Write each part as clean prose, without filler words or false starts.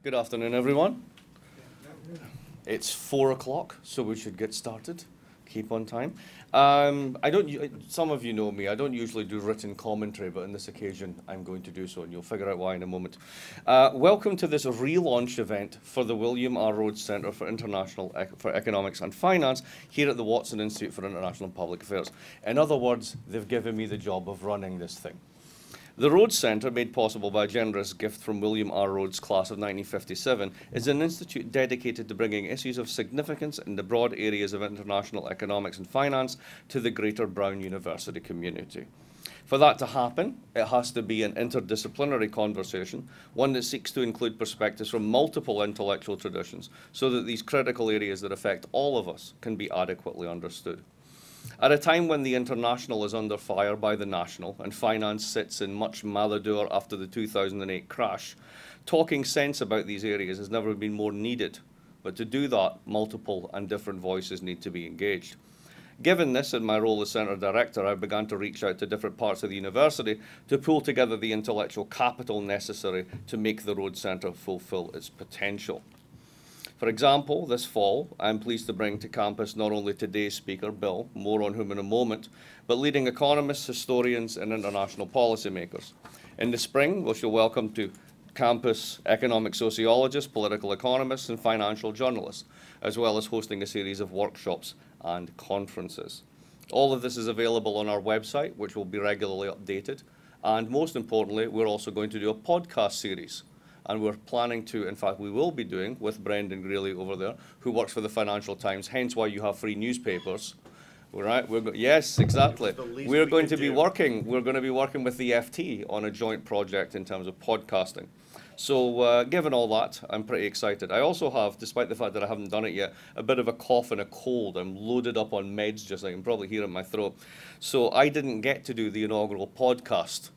Good afternoon, everyone. It's 4 o'clock, so we should get started. Keep on time. Some of you know me, I don't usually do written commentary, but on this occasion, I'm going to do so, and you'll figure out why in a moment. Welcome to this relaunch event for the William R. Rhodes Centre for Economics and Finance here at the Watson Institute for International and Public Affairs. In other words, they've given me the job of running this thing. The Rhodes Centre, made possible by a generous gift from William R. Rhodes' class of 1957, is an institute dedicated to bringing issues of significance in the broad areas of international economics and finance to the greater Brown University community. For that to happen, it has to be an interdisciplinary conversation, one that seeks to include perspectives from multiple intellectual traditions, so that these critical areas that affect all of us can be adequately understood. At a time when the international is under fire by the national and finance sits in much malheur after the 2008 crash, talking sense about these areas has never been more needed. But to do that, multiple and different voices need to be engaged. Given this, in my role as Centre Director, I began to reach out to different parts of the university to pull together the intellectual capital necessary to make the Rhodes Centre fulfil its potential. For example, this fall, I'm pleased to bring to campus not only today's speaker, Bill, more on whom in a moment, but leading economists, historians, and international policymakers. In the spring, we shall welcome to campus economic sociologists, political economists, and financial journalists, as well as hosting a series of workshops and conferences. All of this is available on our website, which will be regularly updated. And most importantly, we're also going to do a podcast series. And we're planning to, in fact, we will be doing with Brendan Greeley over there, who works for the Financial Times, hence why you have free newspapers. Right? Yes, exactly. We're going to be working with the FT on a joint project in terms of podcasting. So given all that, I'm pretty excited. I also have, despite the fact that I haven't done it yet, a bit of a cough and a cold. I'm loaded up on meds, just like you can probably hear it in my throat. So I didn't get to do the inaugural podcast.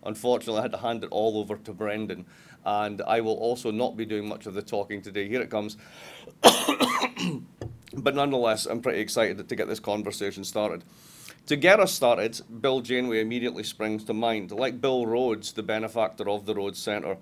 Unfortunately, I had to hand it all over to Brendan. And I will also not be doing much of the talking today. Here it comes. But nonetheless, I'm pretty excited to get this conversation started. To get us started, Bill Janeway immediately springs to mind. Like Bill Rhodes, the benefactor of the Rhodes Centre,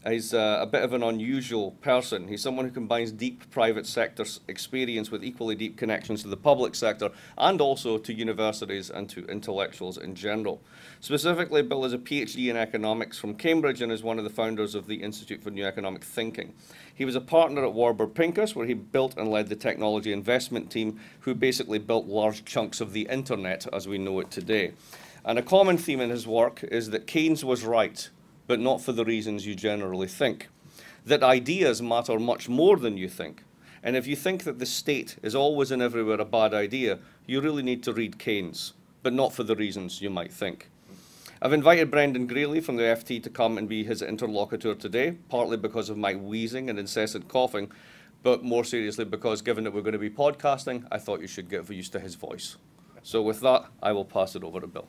he's a bit of an unusual person. He's someone who combines deep private sector experience with equally deep connections to the public sector and also to universities and to intellectuals in general. Specifically, Bill is a PhD in economics from Cambridge and is one of the founders of the Institute for New Economic Thinking. He was a partner at Warburg Pincus, where he built and led the technology investment team, who basically built large chunks of the internet as we know it today. And a common theme in his work is that Keynes was right, but not for the reasons you generally think. That ideas matter much more than you think. And if you think that the state is always and everywhere a bad idea, you really need to read Keynes, but not for the reasons you might think. I've invited Brendan Greeley from the FT to come and be his interlocutor today, partly because of my wheezing and incessant coughing, but more seriously because given that we're going to be podcasting, I thought you should get used to his voice. So with that, I will pass it over to Bill.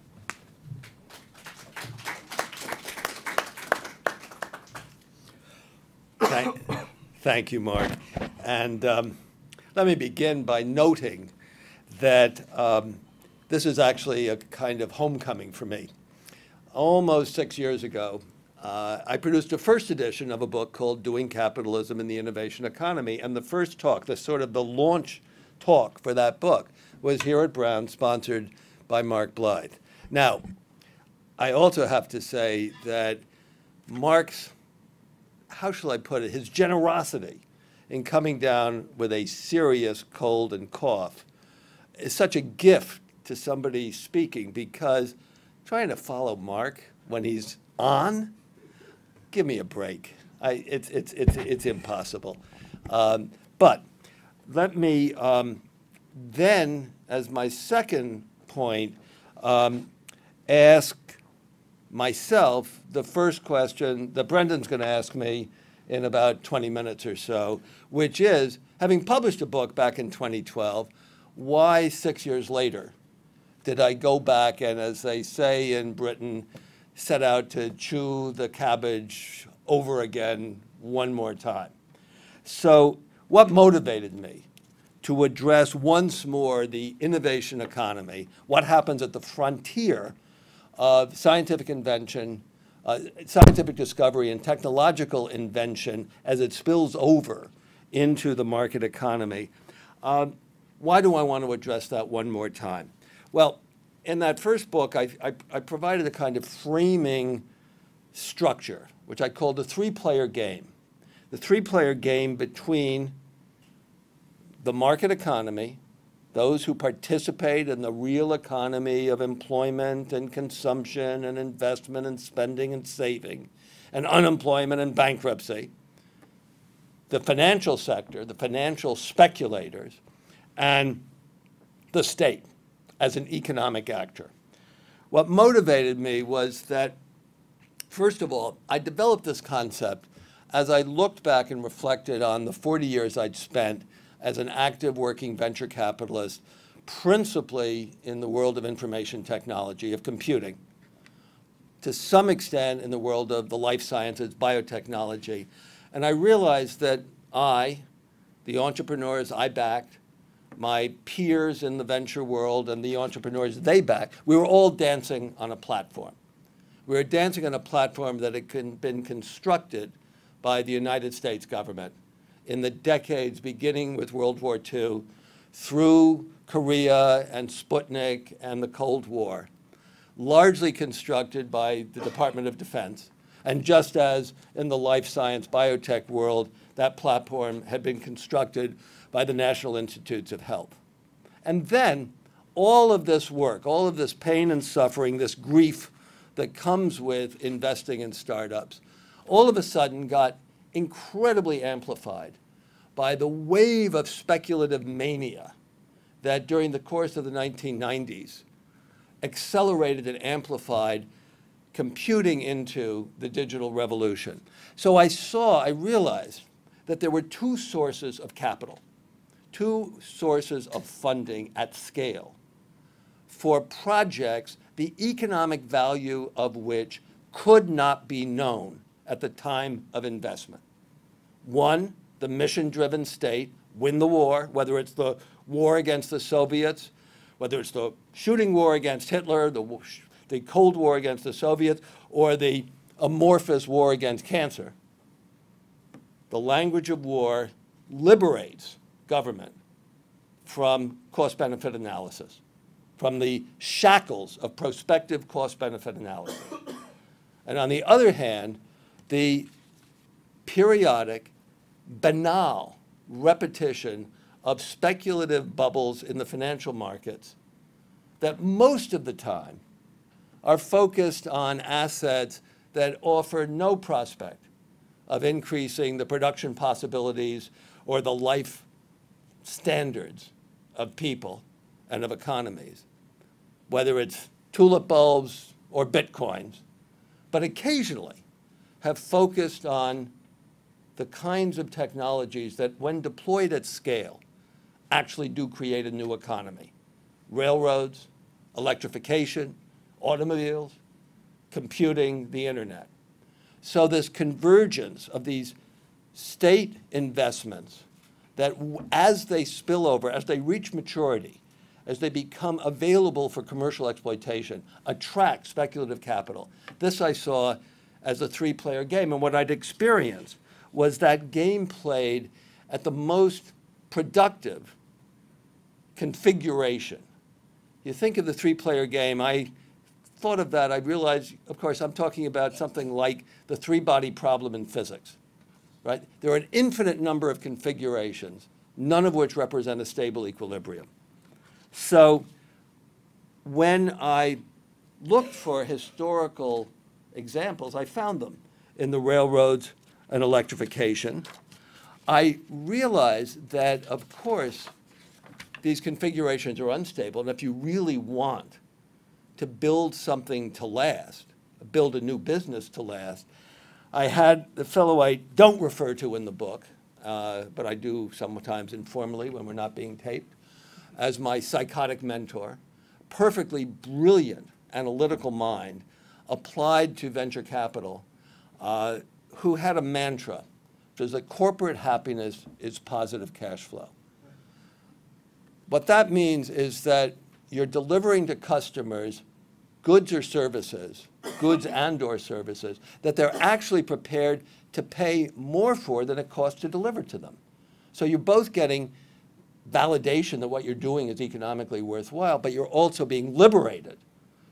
Thank you, Mark. And let me begin by noting that this is actually a kind of homecoming for me. Almost 6 years ago, I produced a first edition of a book called Doing Capitalism in the Innovation Economy. And the first talk, the launch talk for that book, was here at Brown, sponsored by Mark Blythe. Now, I also have to say that Mark's, how shall I put it, his generosity in coming down with a serious cold and cough is such a gift to somebody speaking, because trying to follow Mark when he's on, give me a break. It's impossible. But let me then, as my second point, ask myself the first question that Brendan's going to ask me in about 20 minutes or so, which is, having published a book back in 2012, why 6 years later did I go back and, as they say in Britain, set out to chew the cabbage over again one more time? So what motivated me to address once more the innovation economy, what happens at the frontier of scientific invention, scientific discovery and technological invention as it spills over into the market economy. Why do I want to address that one more time? Well, in that first book, I provided a kind of framing structure, which I called the three-player game. The three-player game between the market economy, those who participate in the real economy of employment and consumption and investment and spending and saving, and unemployment and bankruptcy, the financial sector, the financial speculators, and the state as an economic actor. What motivated me was that, first of all, I developed this concept as I looked back and reflected on the 40 years I'd spent as an active working venture capitalist, principally in the world of information technology, of computing, to some extent in the world of the life sciences, biotechnology. And I realized that the entrepreneurs I backed, my peers in the venture world and the entrepreneurs they backed, we were all dancing on a platform. We were dancing on a platform that had been constructed by the United States government in the decades beginning with World War II, through Korea and Sputnik and the Cold War, largely constructed by the Department of Defense. And just as in the life science biotech world, that platform had been constructed by the National Institutes of Health. And then all of this work, all of this pain and suffering, this grief that comes with investing in startups, all of a sudden got incredibly amplified by the wave of speculative mania that during the course of the 1990s accelerated and amplified computing into the digital revolution. So I realized that there were two sources of capital, two sources of funding at scale for projects the economic value of which could not be known at the time of investment. One, the mission-driven state, win the war, whether it's the war against the Soviets, whether it's the shooting war against Hitler, the Cold War against the Soviets, or the amorphous war against cancer. The language of war liberates government from cost-benefit analysis, from the shackles of prospective cost-benefit analysis. And on the other hand, the periodic, banal repetition of speculative bubbles in the financial markets that most of the time are focused on assets that offer no prospect of increasing the production possibilities or the life standards of people and of economies, whether it's tulip bulbs or bitcoins, but occasionally have focused on the kinds of technologies that, when deployed at scale, actually do create a new economy. Railroads, electrification, automobiles, computing, the internet. So this convergence of these state investments that as they spill over, as they reach maturity, as they become available for commercial exploitation, attract speculative capital. This I saw as a three-player game. And what I'd experienced was that game played at the most productive configuration. You think of the three-player game, I thought of that, I realized, of course, I'm talking about something like the three-body problem in physics, right? There are an infinite number of configurations, none of which represent a stable equilibrium. So when I looked for historical examples, I found them in the railroads and electrification. I realized that, of course, these configurations are unstable, and if you really want to build something to last, build a new business to last, I had the fellow I don't refer to in the book, but I do sometimes informally when we're not being taped, as my psychotic mentor, perfectly brilliant analytical mind, applied to venture capital, who had a mantra, which is that corporate happiness is positive cash flow. What that means is that you're delivering to customers goods or services, goods and or services, that they're actually prepared to pay more for than it costs to deliver to them. So you're both getting validation that what you're doing is economically worthwhile, but you're also being liberated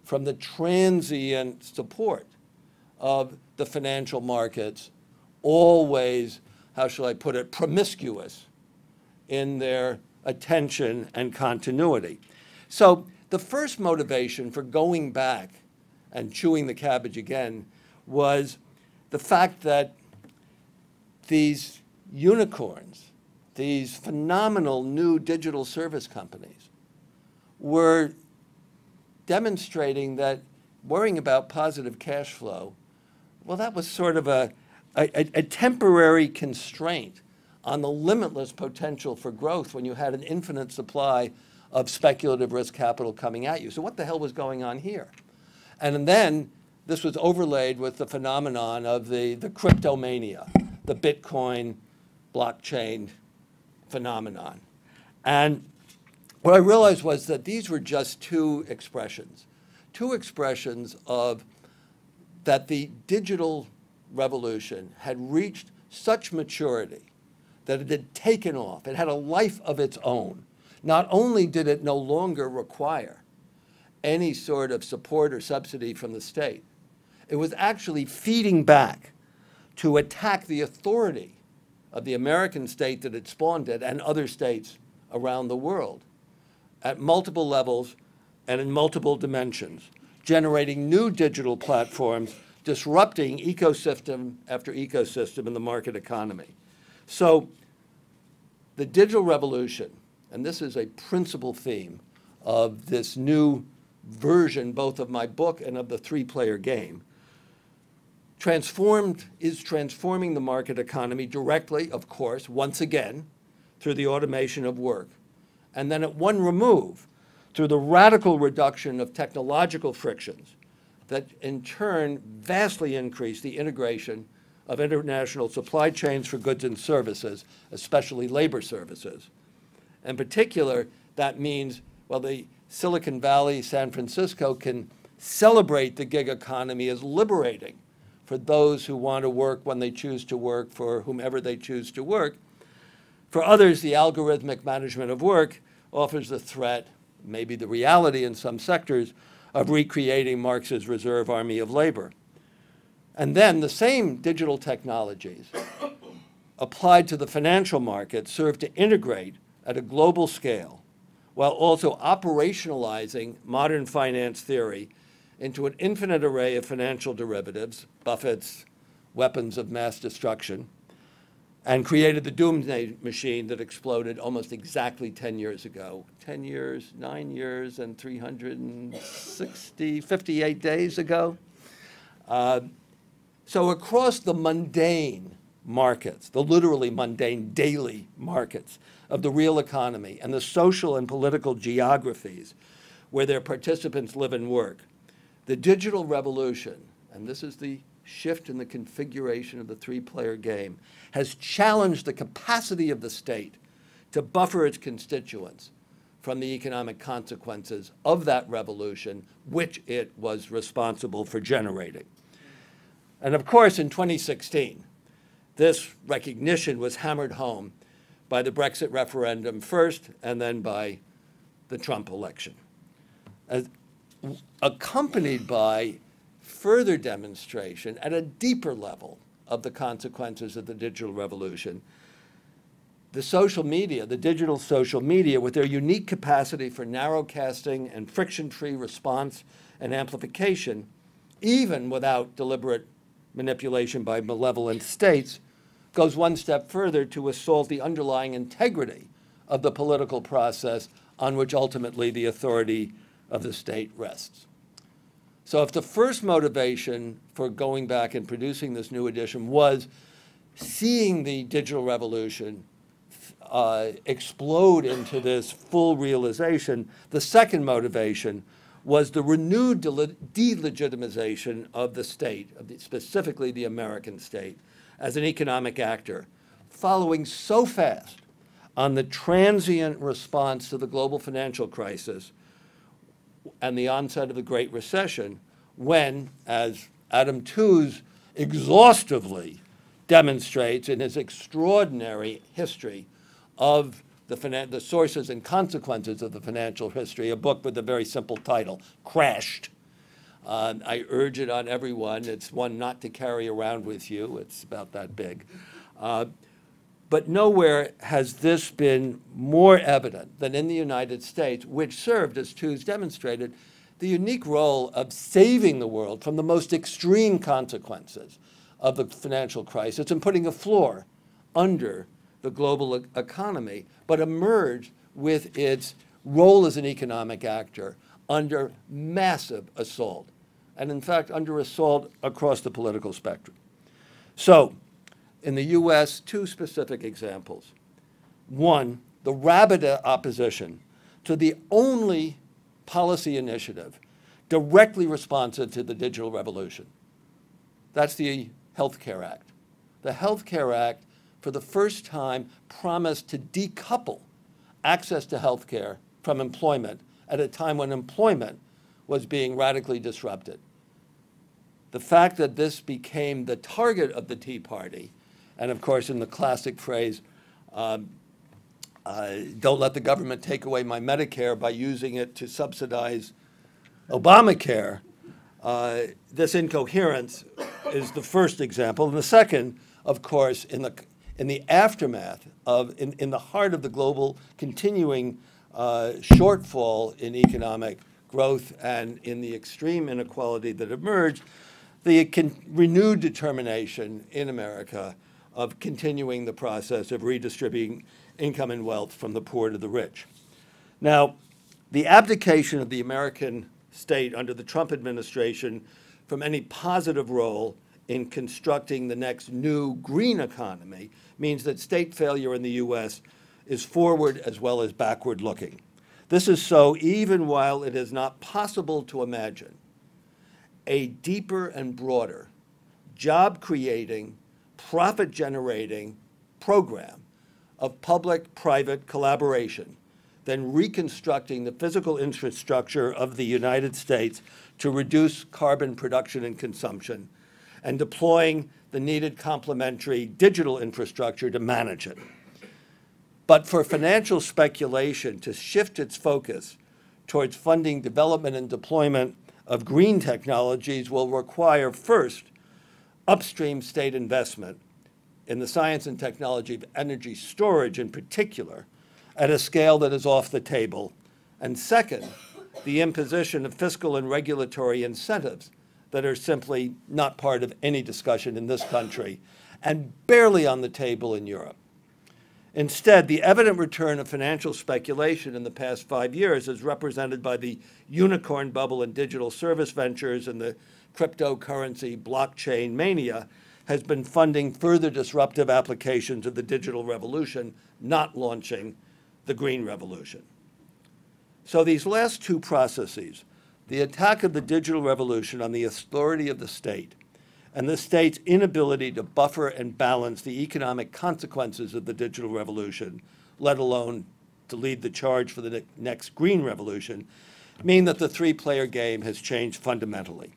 from the transient support of the financial markets, always, how shall I put it, promiscuous in their attention and continuity. So the first motivation for going back and chewing the cabbage again was the fact that these unicorns, these phenomenal new digital service companies, were demonstrating that worrying about positive cash flow, well, that was sort of a temporary constraint on the limitless potential for growth when you had an infinite supply of speculative risk capital coming at you. So what the hell was going on here? And then this was overlaid with the phenomenon of the cryptomania, the Bitcoin blockchain phenomenon. And what I realized was that these were just two expressions of that the digital revolution had reached such maturity that it had taken off. It had a life of its own. Not only did it no longer require any sort of support or subsidy from the state, it was actually feeding back to attack the authority of the American state that had spawned it and other states around the world at multiple levels and in multiple dimensions, generating new digital platforms, disrupting ecosystem after ecosystem in the market economy. So the digital revolution, and this is a principal theme of this new version both of my book and of the three-player game, is transforming the market economy directly, of course, once again, through the automation of work, and then at one remove, through the radical reduction of technological frictions that in turn vastly increase the integration of international supply chains for goods and services, especially labor services. In particular, that means, well, the Silicon Valley, San Francisco can celebrate the gig economy as liberating for those who want to work when they choose to work for whomever they choose to work. For others, the algorithmic management of work offers the threat, maybe the reality in some sectors, of recreating Marx's reserve army of labor. And then the same digital technologies applied to the financial market serve to integrate at a global scale while also operationalizing modern finance theory into an infinite array of financial derivatives, Buffett's weapons of mass destruction, and created the doomsday machine that exploded almost exactly 10 years ago. 10 years, 9 years, and 58 days ago. So across the mundane markets, the literally mundane daily markets of the real economy and the social and political geographies where their participants live and work, the digital revolution, and this is the shift in the configuration of the three-player game, has challenged the capacity of the state to buffer its constituents from the economic consequences of that revolution, which it was responsible for generating. And of course, in 2016, this recognition was hammered home by the Brexit referendum first, and then by the Trump election, accompanied by further demonstration at a deeper level of the consequences of the digital revolution. The social media, the digital social media, with their unique capacity for narrowcasting and friction-free response and amplification, even without deliberate manipulation by malevolent states, goes one step further to assault the underlying integrity of the political process on which ultimately the authority of the state rests. So if the first motivation for going back and producing this new edition was seeing the digital revolution explode into this full realization, the second motivation was the renewed delegitimization of the state, specifically the American state, as an economic actor, following so fast on the transient response to the global financial crisis, and the onset of the Great Recession, when, as Adam Tooze exhaustively demonstrates in his extraordinary history of the sources and consequences of the financial history, a book with a very simple title, Crashed. I urge it on everyone. It's one not to carry around with you. It's about that big. But nowhere has this been more evident than in the United States, which served, as Tooze demonstrated, the unique role of saving the world from the most extreme consequences of the financial crisis and putting a floor under the global economy, but emerged with its role as an economic actor under massive assault, and in fact, under assault across the political spectrum. So, in the US, two specific examples. One, the rabid opposition to the only policy initiative directly responsive to the digital revolution. That's the Health Care Act. The Health Care Act, for the first time, promised to decouple access to health care from employment at a time when employment was being radically disrupted. The fact that this became the target of the Tea Party, and of course in the classic phrase, don't let the government take away my Medicare by using it to subsidize Obamacare, this incoherence is the first example. And the second, of course, in the aftermath of, in the heart of the global continuing shortfall in economic growth and in the extreme inequality that emerged, the renewed determination in America of continuing the process of redistributing income and wealth from the poor to the rich. Now, the abdication of the American state under the Trump administration from any positive role in constructing the next new green economy means that state failure in the US is forward as well as backward looking. This is so even while it is not possible to imagine a deeper and broader job-creating, profit-generating program of public-private collaboration than reconstructing the physical infrastructure of the United States to reduce carbon production and consumption, and deploying the needed complementary digital infrastructure to manage it. But for financial speculation to shift its focus towards funding development and deployment of green technologies will require, first, upstream state investment in the science and technology of energy storage in particular, at a scale that is off the table, and second, the imposition of fiscal and regulatory incentives that are simply not part of any discussion in this country and barely on the table in Europe. Instead, the evident return of financial speculation in the past 5 years, as represented by the unicorn bubble in digital service ventures and the cryptocurrency blockchain mania, has been funding further disruptive applications of the digital revolution, not launching the green revolution. So these last two processes, the attack of the digital revolution on the authority of the state and the state's inability to buffer and balance the economic consequences of the digital revolution, let alone to lead the charge for the next green revolution, mean that the three-player game has changed fundamentally.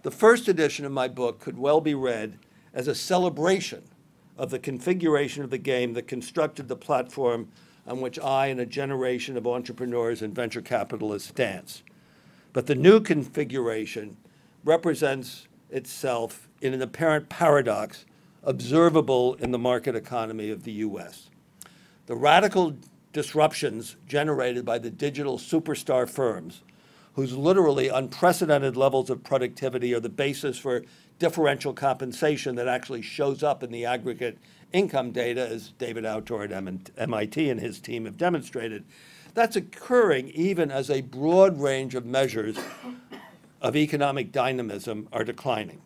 The first edition of my book could well be read as a celebration of the configuration of the game that constructed the platform on which I and a generation of entrepreneurs and venture capitalists dance. But the new configuration represents itself in an apparent paradox observable in the market economy of the US. The radical disruptions generated by the digital superstar firms, whose literally unprecedented levels of productivity are the basis for differential compensation that actually shows up in the aggregate income data, as David Autor at MIT and his team have demonstrated, that's occurring even as a broad range of measures of economic dynamism are declining.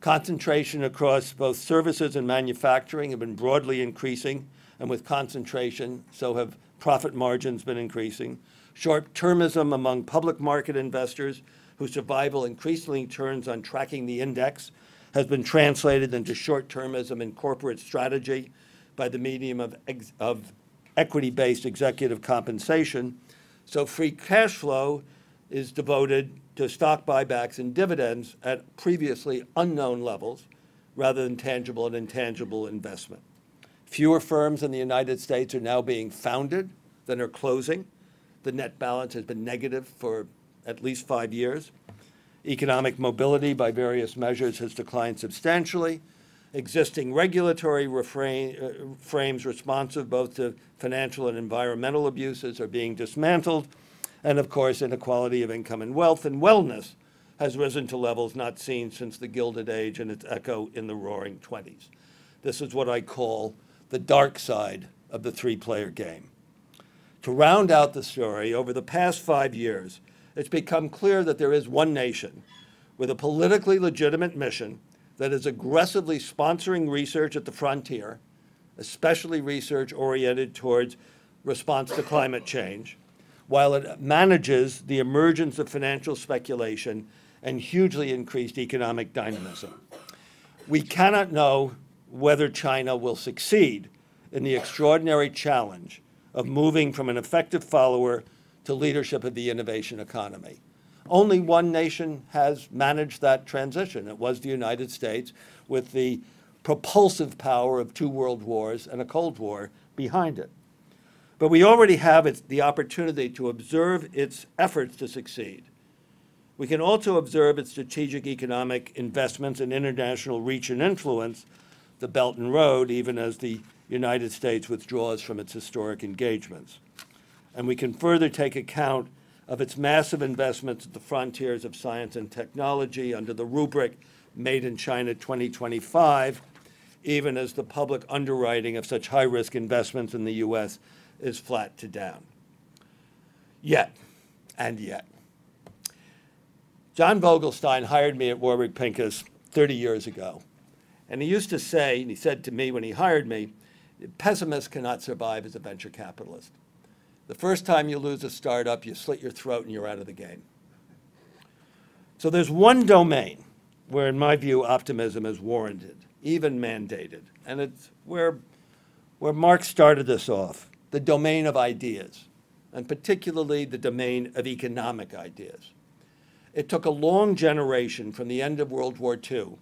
Concentration across both services and manufacturing have been broadly increasing, and with concentration, so have profit margins been increasing. Short-termism among public market investors, whose survival increasingly turns on tracking the index, has been translated into short-termism in corporate strategy by the medium of equity-based executive compensation. So free cash flow is devoted to stock buybacks and dividends at previously unknown levels rather than tangible and intangible investment. Fewer firms in the United States are now being founded than are closing. The net balance has been negative for at least 5 years. Economic mobility by various measures has declined substantially. Existing regulatory frames responsive both to financial and environmental abuses are being dismantled. And of course, inequality of income and wealth and wellness has risen to levels not seen since the Gilded Age and its echo in the Roaring '20s. This is what I call the dark side of the three-player game. To round out the story, over the past 5 years, it's become clear that there is one nation with a politically legitimate mission that is aggressively sponsoring research at the frontier, especially research oriented towards response to climate change, while it manages the emergence of financial speculation and hugely increased economic dynamism. We cannot know whether China will succeed in the extraordinary challenge of moving from an effective follower to leadership of the innovation economy. Only one nation has managed that transition. It was the United States, with the propulsive power of 2 world wars and a Cold War behind it. But we already have the opportunity to observe its efforts to succeed. We can also observe its strategic economic investments in international reach and influence, the Belt and Road, even as the United States withdraws from its historic engagements. And we can further take account of its massive investments at the frontiers of science and technology under the rubric Made in China 2025, even as the public underwriting of such high-risk investments in the U.S. is flat to down. Yet, John Vogelstein hired me at Warburg Pincus 30 years ago. And he used to say, and he said to me when he hired me, pessimists cannot survive as a venture capitalist. The first time you lose a startup, you slit your throat and you're out of the game. So there's one domain where, in my view, optimism is warranted, even mandated. And it's where Marx started this off, the domain of ideas, and particularly the domain of economic ideas. It took a long generation from the end of World War II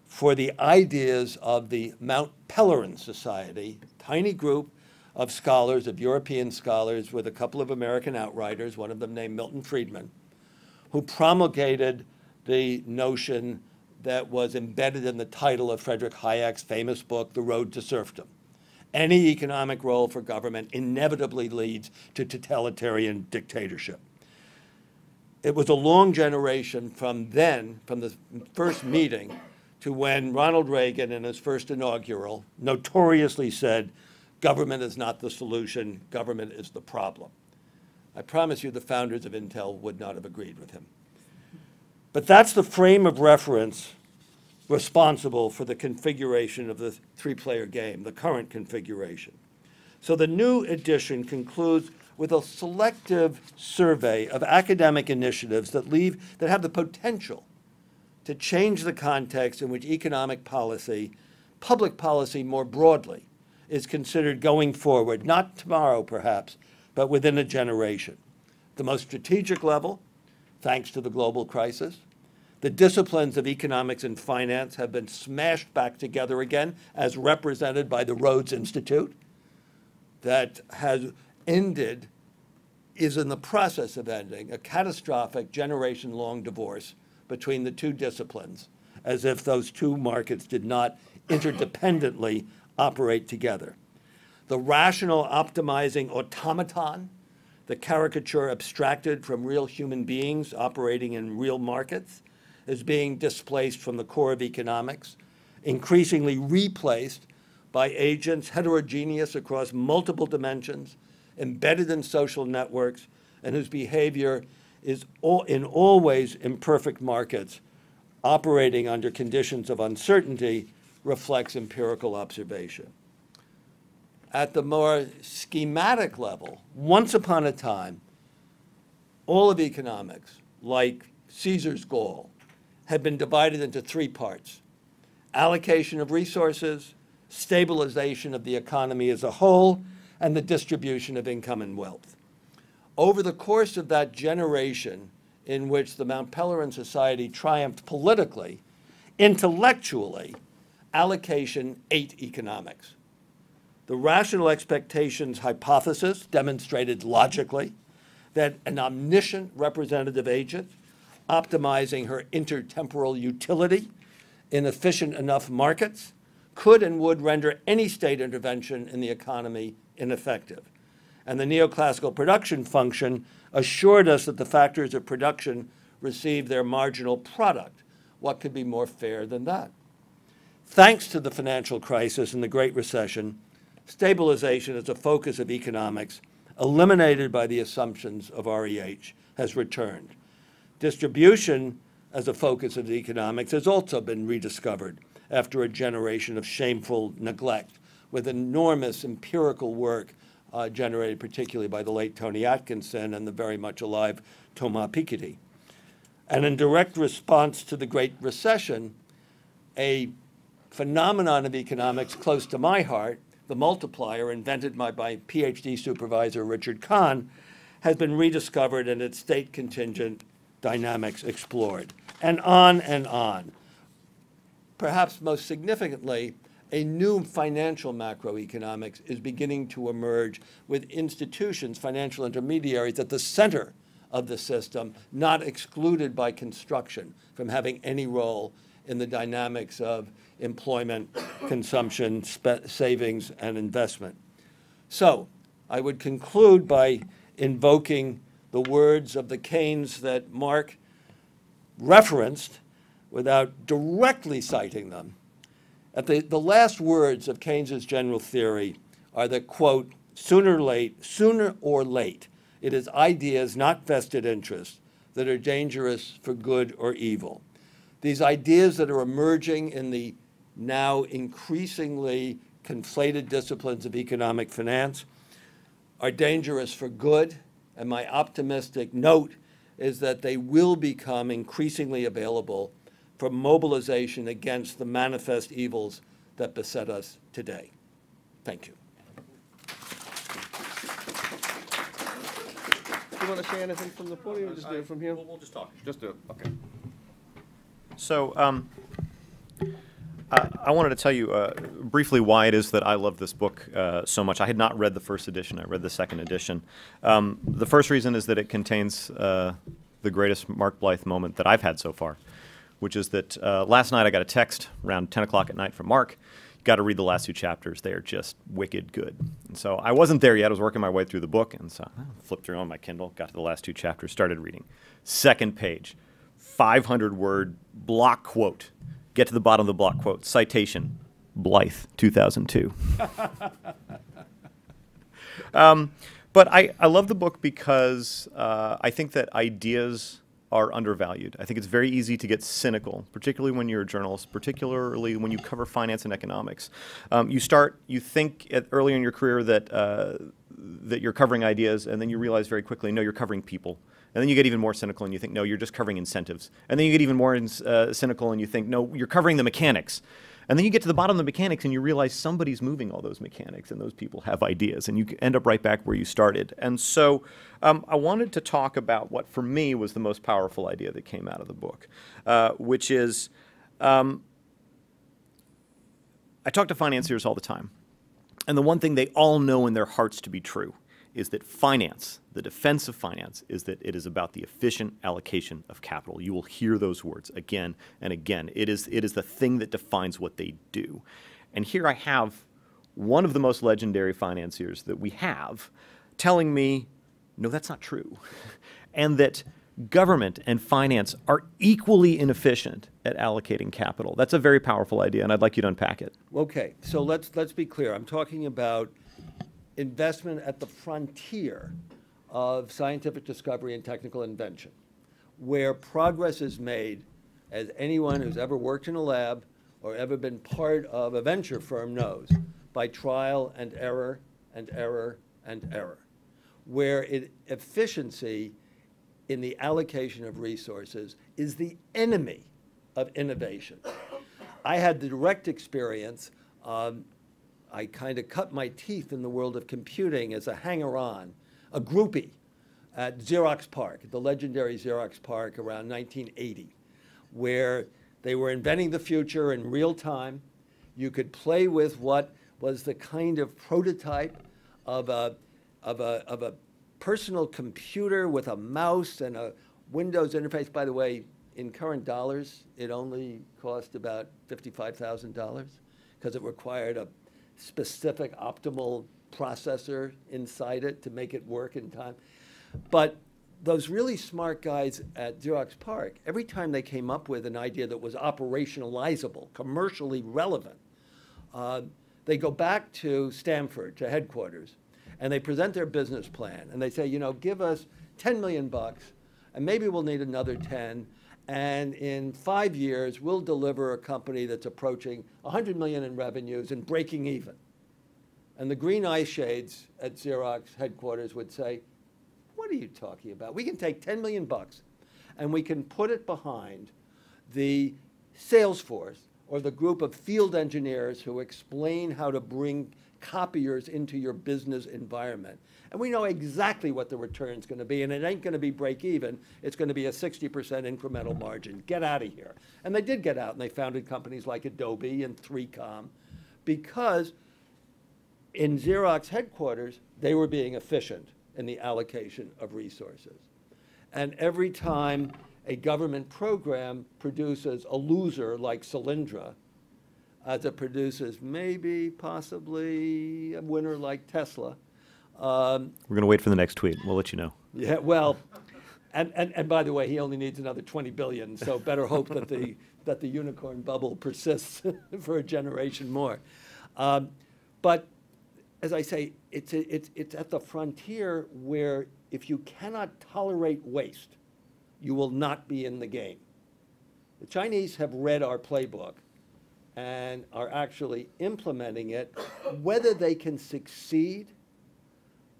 for the ideas of the Mount Pelerin Society, tiny group of scholars, of European scholars, with a couple of American outriders, one of them named Milton Friedman, who promulgated the notion that was embedded in the title of Friedrich Hayek's famous book, The Road to Serfdom. Any economic role for government inevitably leads to totalitarian dictatorship. It was a long generation from then, from the first meeting, to when Ronald Reagan, in his first inaugural, notoriously said, government is not the solution, government is the problem. I promise you the founders of Intel would not have agreed with him. But that's the frame of reference responsible for the configuration of the three-player game, the current configuration. So the new edition concludes with a selective survey of academic initiatives that have the potential to change the context in which economic policy, public policy more broadly, is considered going forward, not tomorrow perhaps, but within a generation. The most strategic level, thanks to the global crisis, the disciplines of economics and finance have been smashed back together again, as represented by the Rhodes Institute, that has ended, is in the process of ending, a catastrophic generation-long divorce between the two disciplines, as if those two markets did not interdependently operate together. The rational optimizing automaton, the caricature abstracted from real human beings operating in real markets, is being displaced from the core of economics, increasingly replaced by agents heterogeneous across multiple dimensions, embedded in social networks, and whose behavior is in always imperfect markets, operating under conditions of uncertainty, reflects empirical observation. At the more schematic level, once upon a time, all of economics, like Caesar's Gaul, had been divided into 3 parts: allocation of resources, stabilization of the economy as a whole, and the distribution of income and wealth. Over the course of that generation in which the Mount Pelerin Society triumphed politically, intellectually, allocation ate economics. The rational expectations hypothesis demonstrated logically that an omniscient representative agent optimizing her intertemporal utility in efficient enough markets could and would render any state intervention in the economy ineffective. And the neoclassical production function assured us that the factors of production receive their marginal product. What could be more fair than that? Thanks to the financial crisis and the Great Recession, stabilization as a focus of economics, eliminated by the assumptions of REH, has returned. Distribution as a focus of economics has also been rediscovered after a generation of shameful neglect, with enormous empirical work generated particularly by the late Tony Atkinson and the very much alive Thomas Piketty. And in direct response to the Great Recession, a phenomenon of economics close to my heart, the multiplier invented by my PhD supervisor, Richard Kahn, has been rediscovered and its state contingent dynamics explored, and on and on. Perhaps most significantly, a new financial macroeconomics is beginning to emerge with institutions, financial intermediaries at the center of the system, not excluded by construction from having any role in the dynamics of employment, consumption, savings, and investment. So I would conclude by invoking the words of the Keynes that Mark referenced without directly citing them. At the last words of Keynes's general theory are that, quote, sooner or late, it is ideas, not vested interests, that are dangerous for good or evil. These ideas that are emerging in the now increasingly conflated disciplines of economic finance are dangerous for good, and my optimistic note is that they will become increasingly available for mobilization against the manifest evils that beset us today. Thank you. Do you want to say anything from the podium or just do it from here? We'll just talk. Just do it, okay. So I wanted to tell you briefly why it is that I love this book so much. I had not read the first edition. I read the second edition. The first reason is that it contains the greatest Mark Blyth moment that I've had so far, which is that last night I got a text around 10 o'clock at night from Mark. Got to read the last two chapters. They are just wicked good. And so I wasn't there yet. I was working my way through the book, and so I flipped through on my Kindle, got to the last two chapters, started reading. Second page, 500-word block quote. Get to the bottom of the block quote. Citation, Blyth, 2002. But I love the book because I think that ideas are undervalued. I think it's very easy to get cynical, particularly when you're a journalist, particularly when you cover finance and economics. You think early in your career that you're covering ideas, and then you realize very quickly, no, you're covering people. And then you get even more cynical and you think, no, you're just covering incentives. And then you get even more cynical and you think, no, you're covering the mechanics. And then you get to the bottom of the mechanics and you realize somebody's moving all those mechanics and those people have ideas and you end up right back where you started. And so I wanted to talk about what for me was the most powerful idea that came out of the book, which is I talk to financiers all the time. And the one thing they all know in their hearts to be true is that finance, the defense of finance, is that it is about the efficient allocation of capital. You will hear those words again and again. It is the thing that defines what they do. And here I have one of the most legendary financiers that we have telling me, no, that's not true. And that government and finance are equally inefficient at allocating capital. That's a very powerful idea, and I'd like you to unpack it. Okay, so let's be clear. I'm talking about investment at the frontier of scientific discovery and technical invention, where progress is made, as anyone who's ever worked in a lab or ever been part of a venture firm knows, by trial and error and error and error, where efficiency in the allocation of resources is the enemy of innovation. I had the direct experience. I kind of cut my teeth in the world of computing as a hanger-on, a groupie, at Xerox PARC, the legendary Xerox PARC around 1980, where they were inventing the future in real time. You could play with what was the kind of prototype of a personal computer with a mouse and a Windows interface. By the way, in current dollars, it only cost about $55,000 because it required a specific optimal processor inside it to make it work in time. But those really smart guys at Xerox PARC, every time they came up with an idea that was operationalizable, commercially relevant, they go back to Stanford, to headquarters, and they present their business plan. And they say, you know, give us 10 million bucks, and maybe we'll need another 10. And in 5 years, we'll deliver a company that's approaching 100 million in revenues and breaking even. And the green eye shades at Xerox headquarters would say, what are you talking about? We can take 10 million bucks and we can put it behind the sales force or the group of field engineers who explain how to bring copiers into your business environment. And we know exactly what the return's going to be, and it ain't going to be break even. It's going to be a 60% incremental margin. Get out of here. And they did get out, and they founded companies like Adobe and 3Com because in Xerox headquarters, they were being efficient in the allocation of resources. And every time a government program produces a loser like Solyndra, as it produces maybe, possibly a winner like Tesla. We're going to wait for the next tweet. We'll let you know. Yeah, well, and by the way, he only needs another 20 billion, so better hope that the unicorn bubble persists for a generation more. But as I say, it's at the frontier where if you cannot tolerate waste, you will not be in the game. The Chinese have read our playbook and are actually implementing it. Whether they can succeed,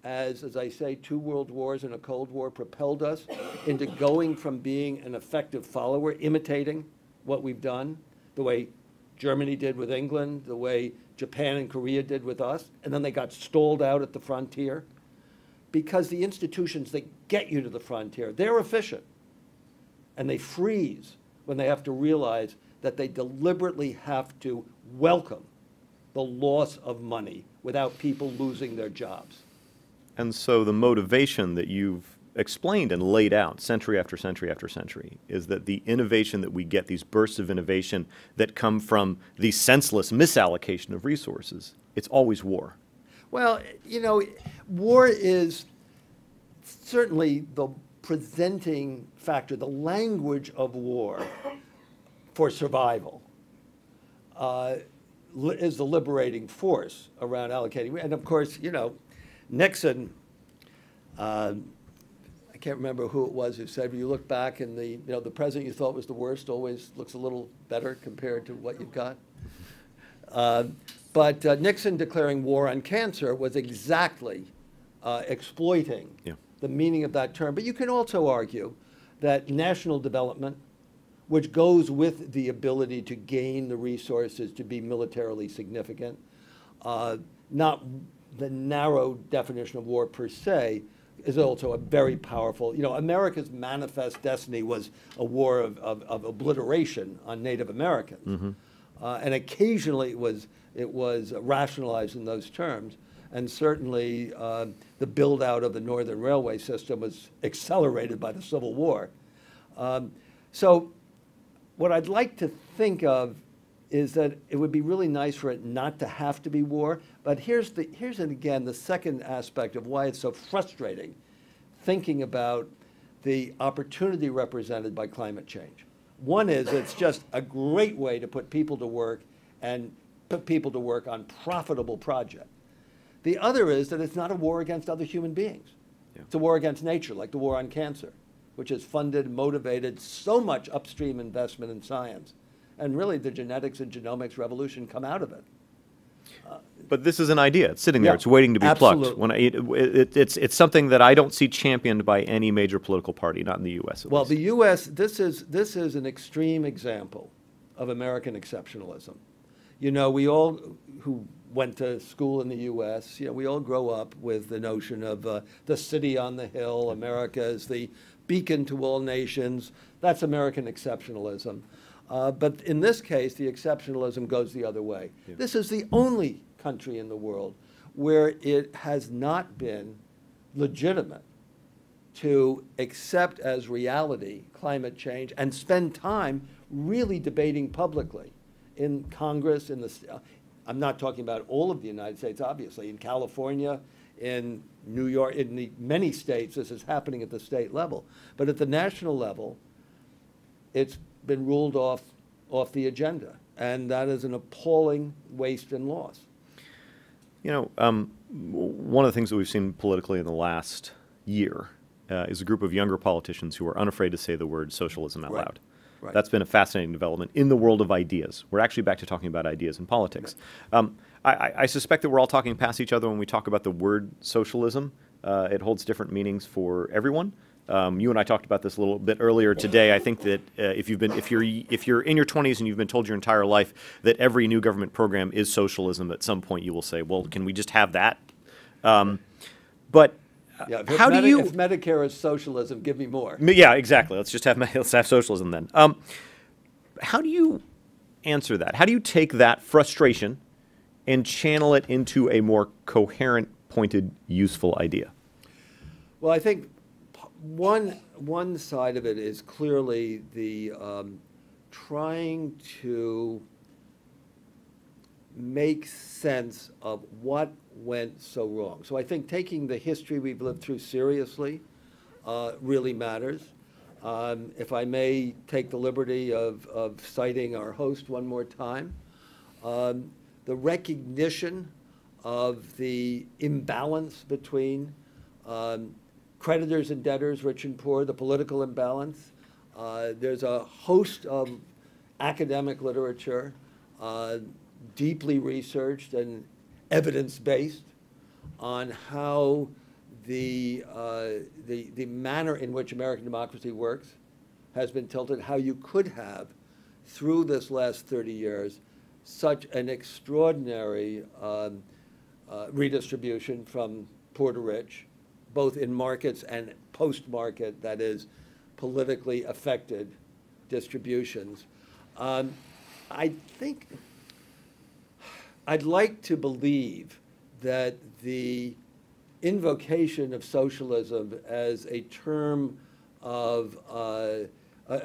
as I say, 2 world wars and a Cold War propelled us into going from being an effective follower, imitating what we've done, the way Germany did with England, the way Japan and Korea did with us, and then they got stalled out at the frontier. Because the institutions that get you to the frontier, they're efficient. And they freeze when they have to realize that they deliberately have to welcome the loss of money without people losing their jobs. And so the motivation that you've explained and laid out century after century after century is that the innovation that we get, these bursts of innovation that come from the senseless misallocation of resources, it's always war. Well, you know, war is certainly the presenting factor, the language of war for survival is the liberating force around allocating. And of course, you know, Nixon, I can't remember who it was who said, when you look back and the president you thought was the worst always looks a little better compared to what you've got. But Nixon declaring war on cancer was exactly exploiting the meaning of that term. But you can also argue that national development, which goes with the ability to gain the resources to be militarily significant, not the narrow definition of war per se, is also a very powerful, you know, America's manifest destiny was a war of obliteration on Native Americans. Mm-hmm. And occasionally it was rationalized in those terms. And certainly the build out of the Northern Railway system was accelerated by the Civil War. So what I'd like to think of is that it would be really nice for it not to have to be war. But here's again the second aspect of why it's so frustrating thinking about the opportunity represented by climate change. One is it's just a great way to put people to work and put people to work on profitable projects. The other is that it's not a war against other human beings. Yeah. It's a war against nature, like the war on cancer, which has funded, motivated so much upstream investment in science. And really, the genetics and genomics revolution come out of it. But this is an idea. It's sitting there. Yeah, it's waiting to be plucked. When it's something that I don't see championed by any major political party, not in the U.S. Well, the U.S., this is an extreme example of American exceptionalism. You know, we all who went to school in the U.S., we all grow up with the notion of the city on the hill. America is the beacon to all nations. That's American exceptionalism. But in this case, the exceptionalism goes the other way. Yeah. This is the only country in the world where it has not been legitimate to accept as reality climate change and spend time really debating publicly in Congress, I'm not talking about all of the United States, obviously. In California, in New York, in many states, this is happening at the state level. But at the national level, it's been ruled off the agenda. And that is an appalling waste and loss. One of the things that we've seen politically in the last year is a group of younger politicians who are unafraid to say the word socialism out loud. Right. That's been a fascinating development in the world of ideas. We're actually back to talking about ideas in politics. Right. I suspect that we're all talking past each other when we talk about the word socialism. It holds different meanings for everyone. You and I talked about this a little bit earlier today. I think that if you're in your 20s and you've been told your entire life that every new government program is socialism, at some point you will say, "Well, can we just have that?" But yeah, how do you? If Medicare is socialism, give me more. Yeah, exactly. Let's have socialism then. How do you answer that? How do you take that frustration and channel it into a more coherent, pointed, useful idea? Well, I think one side of it is clearly the trying to make sense of what went so wrong. So I think taking the history we've lived through seriously really matters. If I may take the liberty of citing our host one more time, the recognition of the imbalance between creditors and debtors, rich and poor, the political imbalance. There's a host of academic literature, deeply researched and evidence-based, on how the manner in which American democracy works has been tilted, how you could have, through this last 30 years, such an extraordinary redistribution from poor to rich, both in markets and post-market, that is, politically affected distributions. I think I'd like to believe that the invocation of socialism as a term of,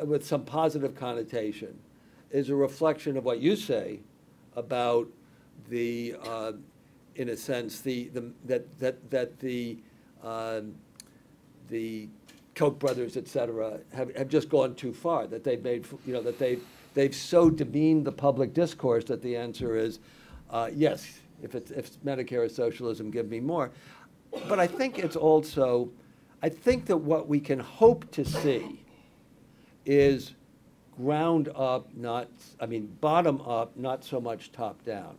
with some positive connotation is a reflection of what you say about the, in a sense, that the Koch brothers, et cetera, have just gone too far, that they've made, that they've so demeaned the public discourse that the answer is, yes, if Medicare is socialism, give me more. But I think it's also, I think that what we can hope to see is ground up, bottom up, not so much top down.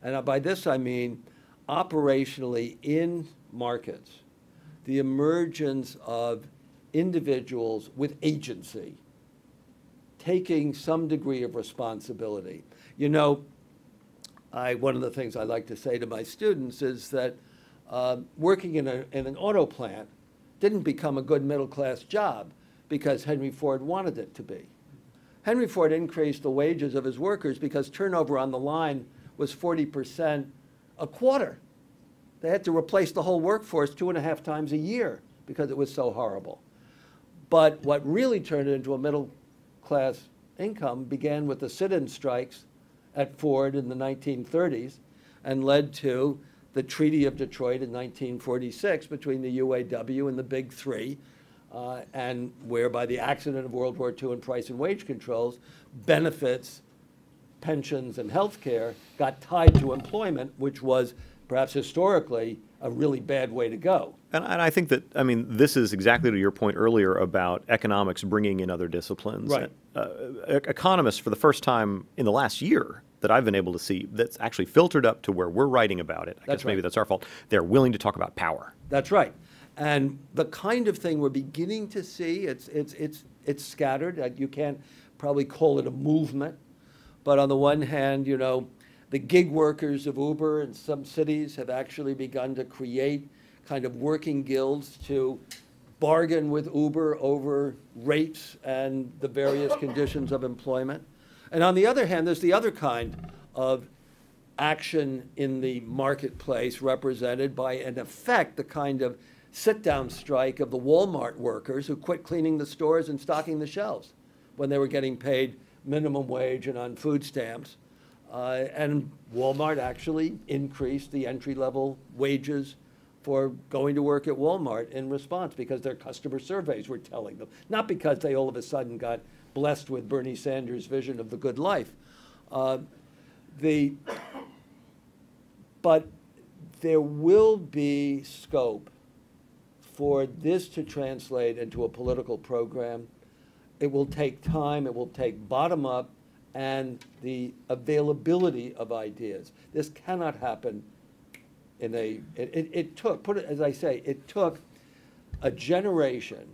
And by this I mean operationally in markets, the emergence of individuals with agency, taking some degree of responsibility. One of the things I like to say to my students is that working in an auto plant didn't become a good middle-class job because Henry Ford wanted it to be. Henry Ford increased the wages of his workers because turnover on the line was 40% a quarter. They had to replace the whole workforce 2.5 times a year because it was so horrible. But what really turned it into a middle-class income began with the sit-in strikes at Ford in the 1930s and led to the Treaty of Detroit in 1946 between the UAW and the Big Three, and whereby the accident of World War II and price and wage controls, benefits, pensions, and health care got tied to employment, which was perhaps historically a really bad way to go. And I think that, this is exactly to your point earlier about economics bringing in other disciplines. Right. Economists, for the first time in the last year that I've been able to see, that's actually filtered up to where we're writing about it. I guess maybe that's our fault. They're willing to talk about power. That's right. And the kind of thing we're beginning to see, it's scattered. You can't probably call it a movement. But on the one hand, The gig workers of Uber in some cities have actually begun to create kind of working guilds to bargain with Uber over rates and the various conditions of employment. And on the other hand, there's the other kind of action in the marketplace represented by, in effect, the kind of sit-down strike of the Walmart workers who quit cleaning the stores and stocking the shelves when they were getting paid minimum wage and on food stamps. And Walmart actually increased the entry-level wages for going to work at Walmart in response because their customer surveys were telling them, not because they all of a sudden got blessed with Bernie Sanders' vision of the good life. But there will be scope for this to translate into a political program. It will take time, it will take bottom-up, and the availability of ideas. This cannot happen in it took, put it as I say, it took a generation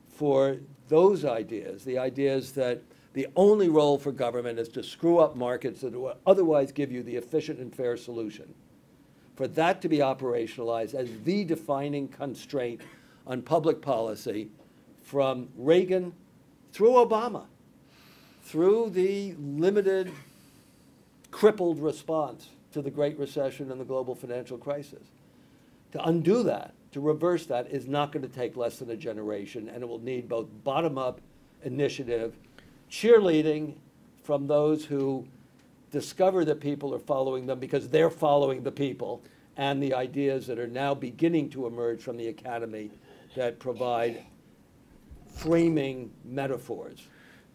for those ideas, the ideas that the only role for government is to screw up markets that will otherwise give you the efficient and fair solution, for that to be operationalized as the defining constraint on public policy from Reagan through Obama, through the limited, crippled response to the Great Recession and the global financial crisis. To undo that, to reverse that, is not going to take less than a generation, and it will need both bottom-up initiative, cheerleading from those who discover that people are following them because they're following the people, and the ideas that are now beginning to emerge from the academy that provide framing metaphors.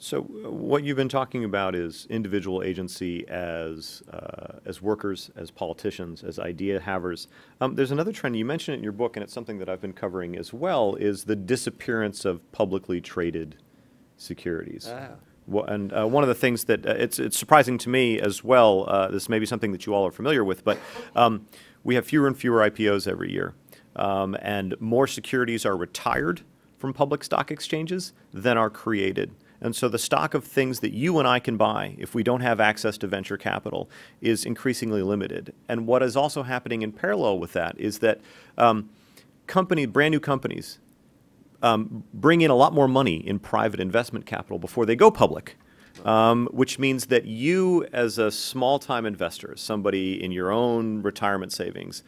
So what you've been talking about is individual agency as workers, as politicians, as idea havers. There's another trend, you mentioned it in your book, and it's something that I've been covering as well, is the disappearance of publicly traded securities. And one of the things that it's surprising to me as well, this may be something that you all are familiar with, but we have fewer and fewer IPOs every year. And more securities are retired from public stock exchanges than are created. And so the stock of things that you and I can buy if we don't have access to venture capital is increasingly limited. And what is also happening in parallel with that is that brand new companies bring in a lot more money in private investment capital before they go public, which means that you as a small-time investor, somebody in your own retirement savings,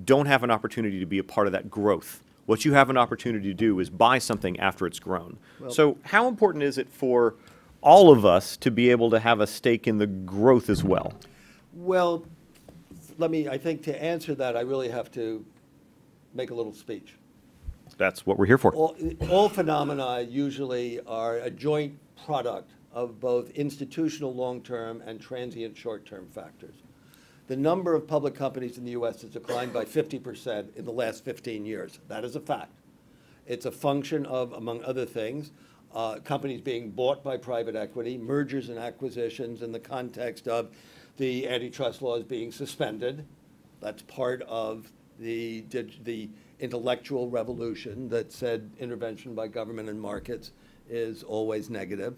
don't have an opportunity to be a part of that growth. What you have an opportunity to do is buy something after it's grown. Well, so how important is it for all of us to be able to have a stake in the growth as well? Well, I think to answer that, I really have to make a little speech. That's what we're here for. All phenomena usually are a joint product of both institutional long-term and transient short-term factors. The number of public companies in the U.S. has declined by 50% in the last 15 years. That is a fact. It's a function of, among other things, companies being bought by private equity, mergers and acquisitions in the context of the antitrust laws being suspended. That's part of the intellectual revolution that said intervention by government and markets is always negative.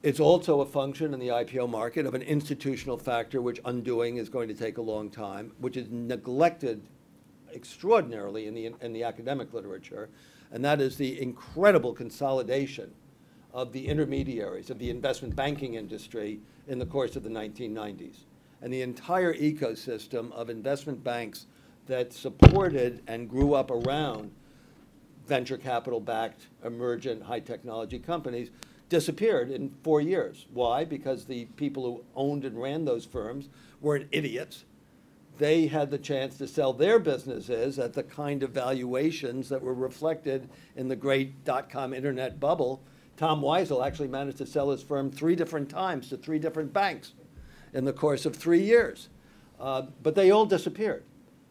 It's also a function in the IPO market of an institutional factor which undoing is going to take a long time, which is neglected extraordinarily in the academic literature, and that is the incredible consolidation of the intermediaries of the investment banking industry in the course of the 1990s. And the entire ecosystem of investment banks that supported and grew up around venture capital-backed, emergent, high-technology companies disappeared in 4 years. Why? Because the people who owned and ran those firms weren't idiots. They had the chance to sell their businesses at the kind of valuations that were reflected in the great dot-com internet bubble. Tom Weisel actually managed to sell his firm 3 different times to 3 different banks in the course of 3 years. But they all disappeared.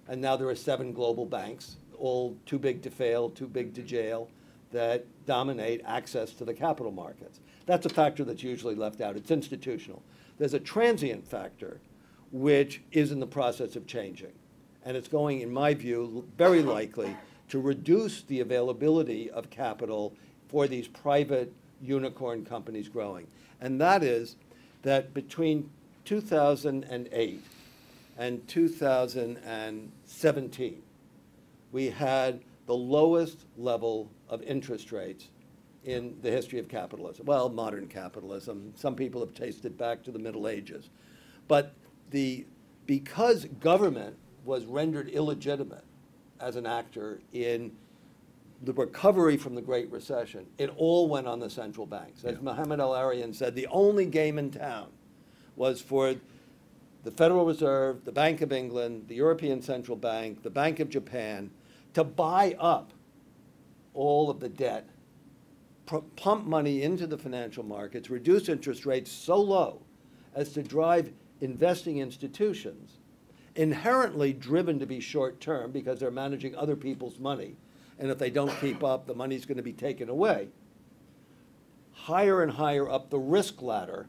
And now there are 7 global banks, all too big to fail, too big to jail, that dominate access to the capital markets. That's a factor that's usually left out. It's institutional. There's a transient factor which is in the process of changing. And it's going, in my view, very likely to reduce the availability of capital for these private unicorn companies growing. And that is that between 2008 and 2017, we had the lowest level of interest rates in the history of capitalism. Well, modern capitalism. Some people have tasted back to the Middle Ages. But because government was rendered illegitimate as an actor in the recovery from the Great Recession, it all went on the central banks. As Muhammad al-Aryan said, the only game in town was for the Federal Reserve, the Bank of England, the European Central Bank, the Bank of Japan, to buy up all of the debt, pump money into the financial markets, reduce interest rates so low as to drive investing institutions, inherently driven to be short-term because they're managing other people's money, and if they don't keep up, the money's going to be taken away, higher and higher up the risk ladder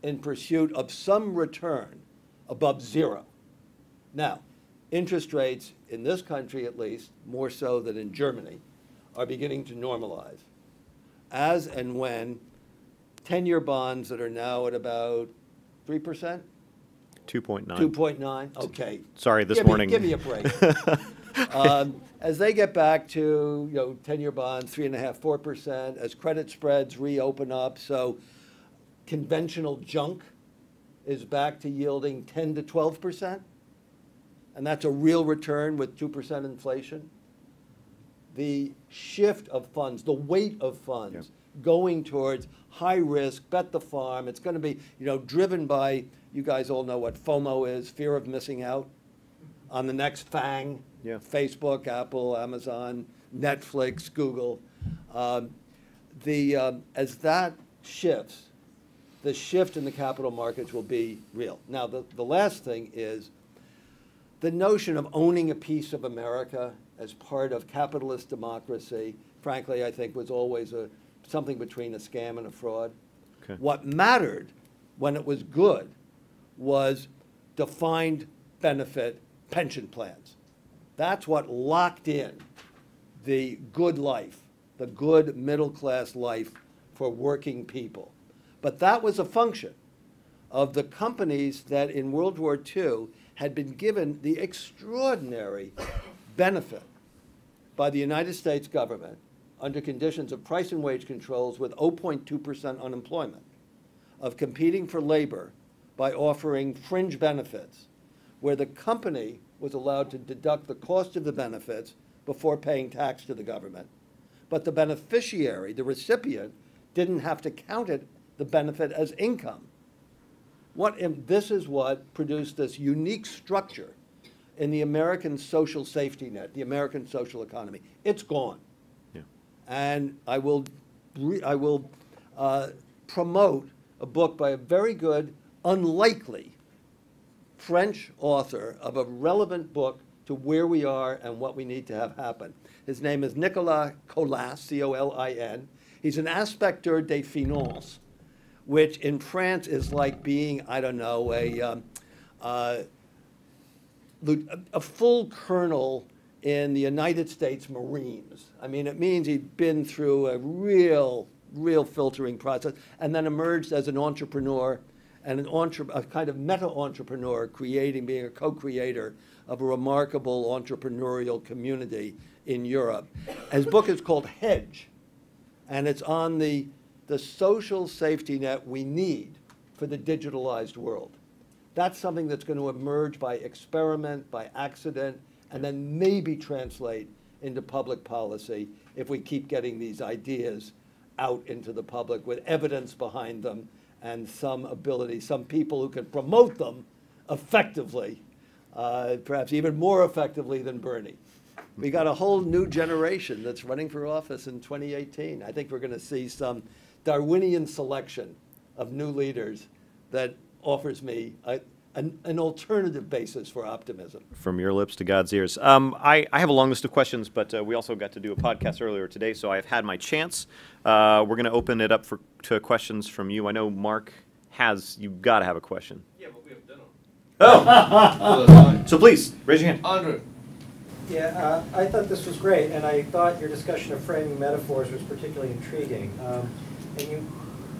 in pursuit of some return above zero. Now, interest rates in this country, at least, more so than in Germany, are beginning to normalize. As and when 10-year bonds that are now at about 3%? 2.9. 2.9, okay. Sorry, this morning. Give me a break. As they get back to 10-year bonds, 3.5%, 4%, as credit spreads reopen up, so conventional junk is back to yielding 10 to 12%, and that's a real return with 2% inflation. The shift of funds, the weight of funds going towards high risk, bet the farm, it's going to be driven by, you guys all know what FOMO is, fear of missing out on the next FANG, Facebook, Apple, Amazon, Netflix, Google. As that shifts, the shift in the capital markets will be real. Now, the last thing is the notion of owning a piece of America as part of capitalist democracy, frankly, I think was always something between a scam and a fraud. Okay. What mattered when it was good was defined benefit pension plans. That's what locked in the good life, the good middle-class life for working people. But that was a function of the companies that in World War II had been given the extraordinary benefit by the United States government under conditions of price and wage controls with 0.2% unemployment, of competing for labor by offering fringe benefits, where the company was allowed to deduct the cost of the benefits before paying tax to the government. But the beneficiary, the recipient, didn't have to count the benefit as income. This is what produced this unique structure in the American social safety net, the American social economy. It's gone. Yeah. And I will promote a book by a very good, unlikely French author of a relevant book to where we are and what we need to have happen. His name is Nicolas Colin, C-O-L-I-N. He's an inspecteur des finances, which in France is like being, I don't know, a full colonel in the United States Marines. I mean, it means he'd been through a real filtering process and then emerged as an entrepreneur and a kind of meta-entrepreneur, being a co-creator of a remarkable entrepreneurial community in Europe. His book is called Hedge, and it's on the social safety net we need for the digitalized world. That's something that's going to emerge by experiment, by accident, and then maybe translate into public policy if we keep getting these ideas out into the public with evidence behind them and some ability, some people who can promote them effectively, perhaps even more effectively than Bernie. We got a whole new generation that's running for office in 2018. I think we're going to see some Darwinian selection of new leaders that offers me an alternative basis for optimism. From your lips to God's ears. I have a long list of questions, but we also got to do a podcast earlier today, so I've had my chance. We're going to open it up to questions from you. I know Mark you've got to have a question. Yeah, but we have dinner. Oh! So please, raise your hand. Andrew. Yeah, I thought this was great, and I thought your discussion of framing metaphors was particularly intriguing. And you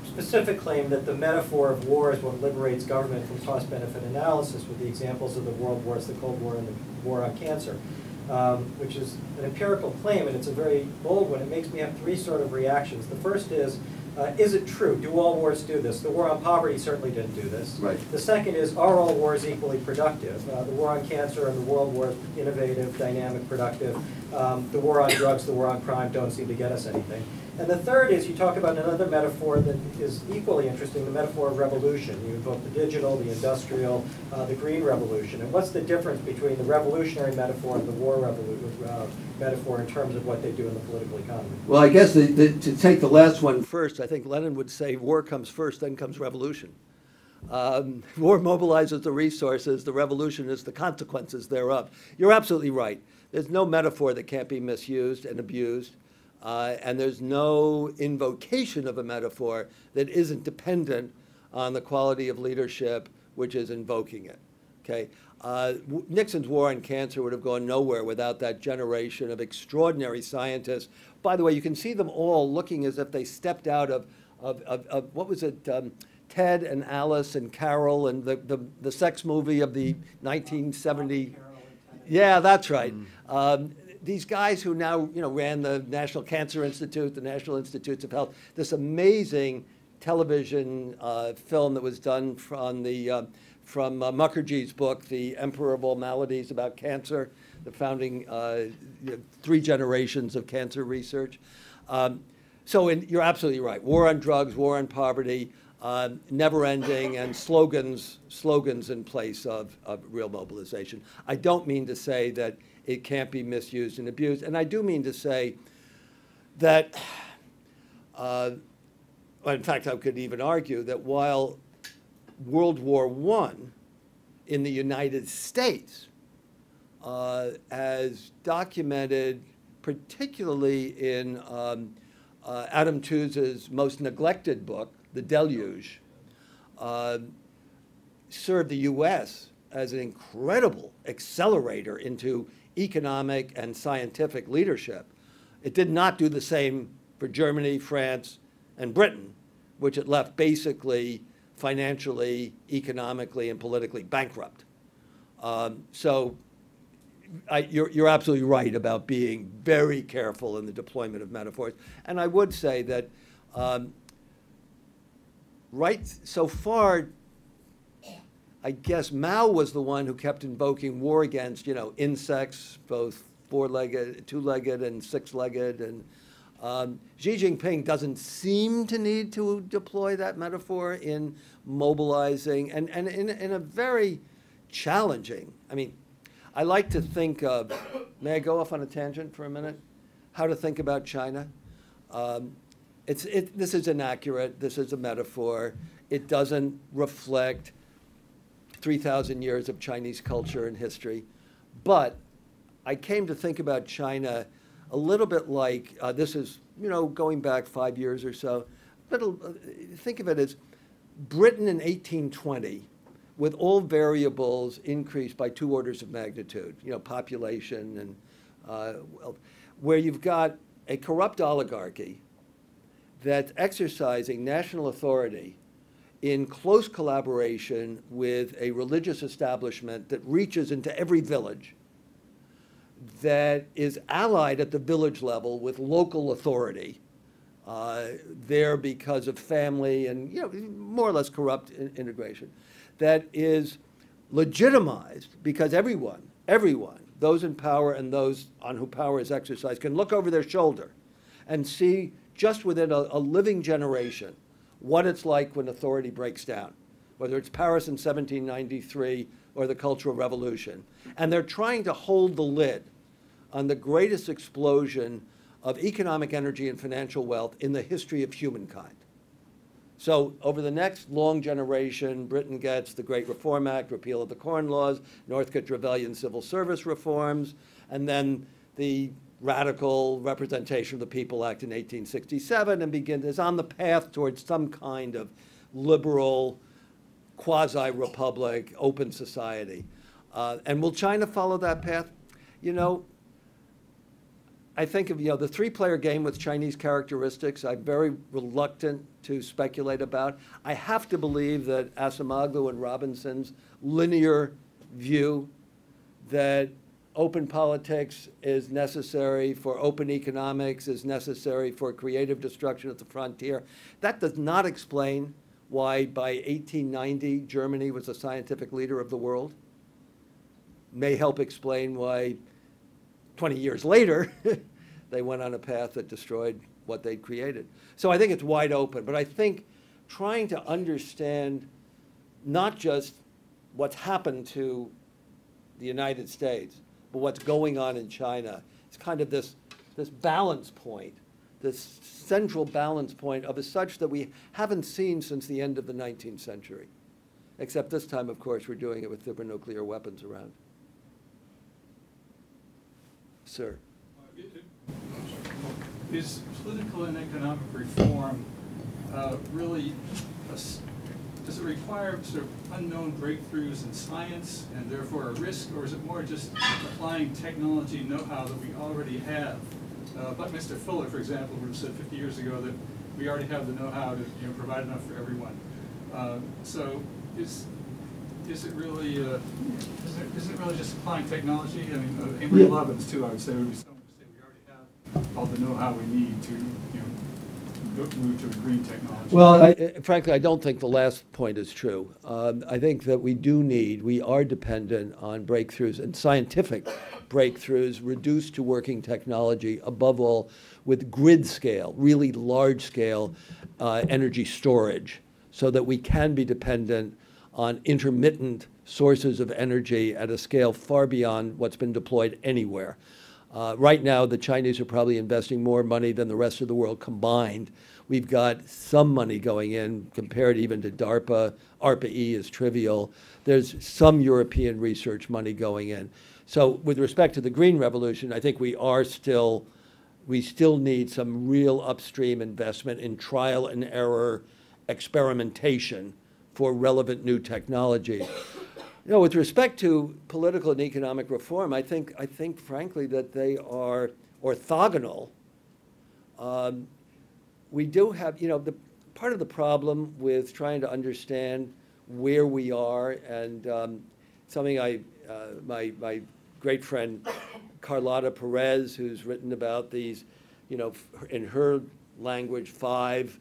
specific claim that the metaphor of war is what liberates government from cost-benefit analysis, with the examples of the world wars, the Cold War, and the war on cancer, which is an empirical claim, and it's a very bold one. It makes me have three sort of reactions. The first is it true? Do all wars do this? The war on poverty certainly didn't do this. Right. The second is, are all wars equally productive? The war on cancer and the world war is innovative, dynamic, productive. The war on drugs, the war on crime don't seem to get us anything. And the third is, you talk about another metaphor that is equally interesting, the metaphor of revolution. You invoke the digital, the industrial, the green revolution. And what's the difference between the revolutionary metaphor and the war metaphor in terms of what they do in the political economy? Well, I guess to take the last one first, I think Lenin would say war comes first, then comes revolution. War mobilizes the resources, the revolution is the consequences thereof. You're absolutely right. There's no metaphor that can't be misused and abused. And there's no invocation of a metaphor that isn't dependent on the quality of leadership which is invoking it. Okay? Nixon's war on cancer would have gone nowhere without that generation of extraordinary scientists. By the way, you can see them all looking as if they stepped out of what was it, Ted and Alice and Carol and the sex movie of the 1970. Yeah, that's right. These guys who now, ran the National Cancer Institute, the National Institutes of Health, this amazing television film that was done from Mukherjee's book, The Emperor of All Maladies, about cancer, the founding 3 generations of cancer research. You're absolutely right. War on drugs, war on poverty, never ending, and slogans in place of real mobilization. I don't mean to say that it can't be misused and abused. And I do mean to say that, in fact, I could even argue that while World War I in the United States, as documented particularly in Adam Tooze's most neglected book, The Deluge, served the U.S. as an incredible accelerator into economic and scientific leadership. It did not do the same for Germany, France, and Britain, which it left basically financially, economically, and politically bankrupt. You're absolutely right about being very careful in the deployment of metaphors. And I would say that right so far, I guess Mao was the one who kept invoking war against, insects, both 4-legged, 2-legged, and 6-legged. And Xi Jinping doesn't seem to need to deploy that metaphor in mobilizing, and in a very challenging. I mean, I like to think of, may I go off on a tangent for a minute? How to think about China. This is inaccurate. This is a metaphor. It doesn't reflect 3,000 years of Chinese culture and history. But I came to think about China a little bit like, this is, going back 5 years or so. But think of it as Britain in 1820, with all variables increased by 2 orders of magnitude, population and wealth, where you've got a corrupt oligarchy that's exercising national authority in close collaboration with a religious establishment that reaches into every village, that is allied at the village level with local authority, there because of family and more or less corrupt integration, that is legitimized because everyone, those in power and those on whom power is exercised, can look over their shoulder and see just within a living generation what it's like when authority breaks down, whether it's Paris in 1793 or the Cultural Revolution. And they're trying to hold the lid on the greatest explosion of economic energy and financial wealth in the history of humankind. So over the next long generation, Britain gets the Great Reform Act, repeal of the Corn Laws, Northcote Rebellion civil service reforms, and then the Radical Representation of the People Act in 1867, and is on the path towards some kind of liberal, quasi-republic, open society. And will China follow that path? I think of, the three-player game with Chinese characteristics, I'm very reluctant to speculate about. I have to believe that Acemoglu and Robinson's linear view that open politics is necessary for open economics, is necessary for creative destruction at the frontier, that does not explain why by 1890 Germany was the scientific leader of the world. May help explain why 20 years later, they went on a path that destroyed what they'd created. So I think it's wide open, but I think trying to understand not just what's happened to the United States, but what's going on in China, it's kind of this balance point, this central balance point of such that we haven't seen since the end of the 19th century. Except this time, of course, we're doing it with thermonuclear weapons around. Sir. Is political and economic reform really, does it require sort of unknown breakthroughs in science and therefore a risk, or is it more just applying technology know-how that we already have? Buckminster Fuller, for example, would have said 50 years ago that we already have the know-how to provide enough for everyone. So is it really just applying technology? I mean, Amory Lovins too, I would say, would be someone to say we already have all the know-how we need to move to a green technology. Well, frankly, I don't think the last point is true. I think that we are dependent on breakthroughs and scientific breakthroughs reduced to working technology, above all with grid scale, really large scale energy storage, so that we can be dependent on intermittent sources of energy at a scale far beyond what's been deployed anywhere. Right now, the Chinese are probably investing more money than the rest of the world combined. We've got some money going in compared even to DARPA. ARPA-E is trivial. There's some European research money going in. So with respect to the green revolution, I think we still need some real upstream investment in trial and error experimentation for relevant new technology. With respect to political and economic reform, I think frankly that they are orthogonal. We do have, the part of the problem with trying to understand where we are, and something my great friend Carlotta Perez, who's written about these, in her language, 5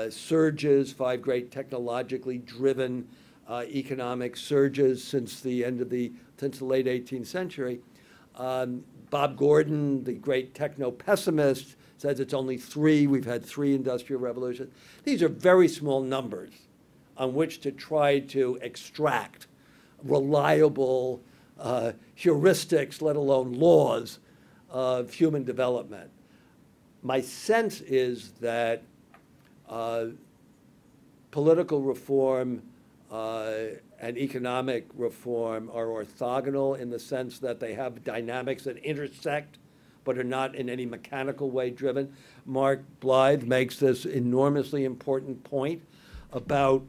surges, 5 great technologically driven economic surges since the late 18th century. Bob Gordon, the great techno-pessimist, says it's only 3. We've had 3 industrial revolutions. These are very small numbers on which to try to extract reliable heuristics, let alone laws, of human development. My sense is that political reform and economic reform are orthogonal in the sense that they have dynamics that intersect but are not in any mechanical way driven. Mark Blythe makes this enormously important point about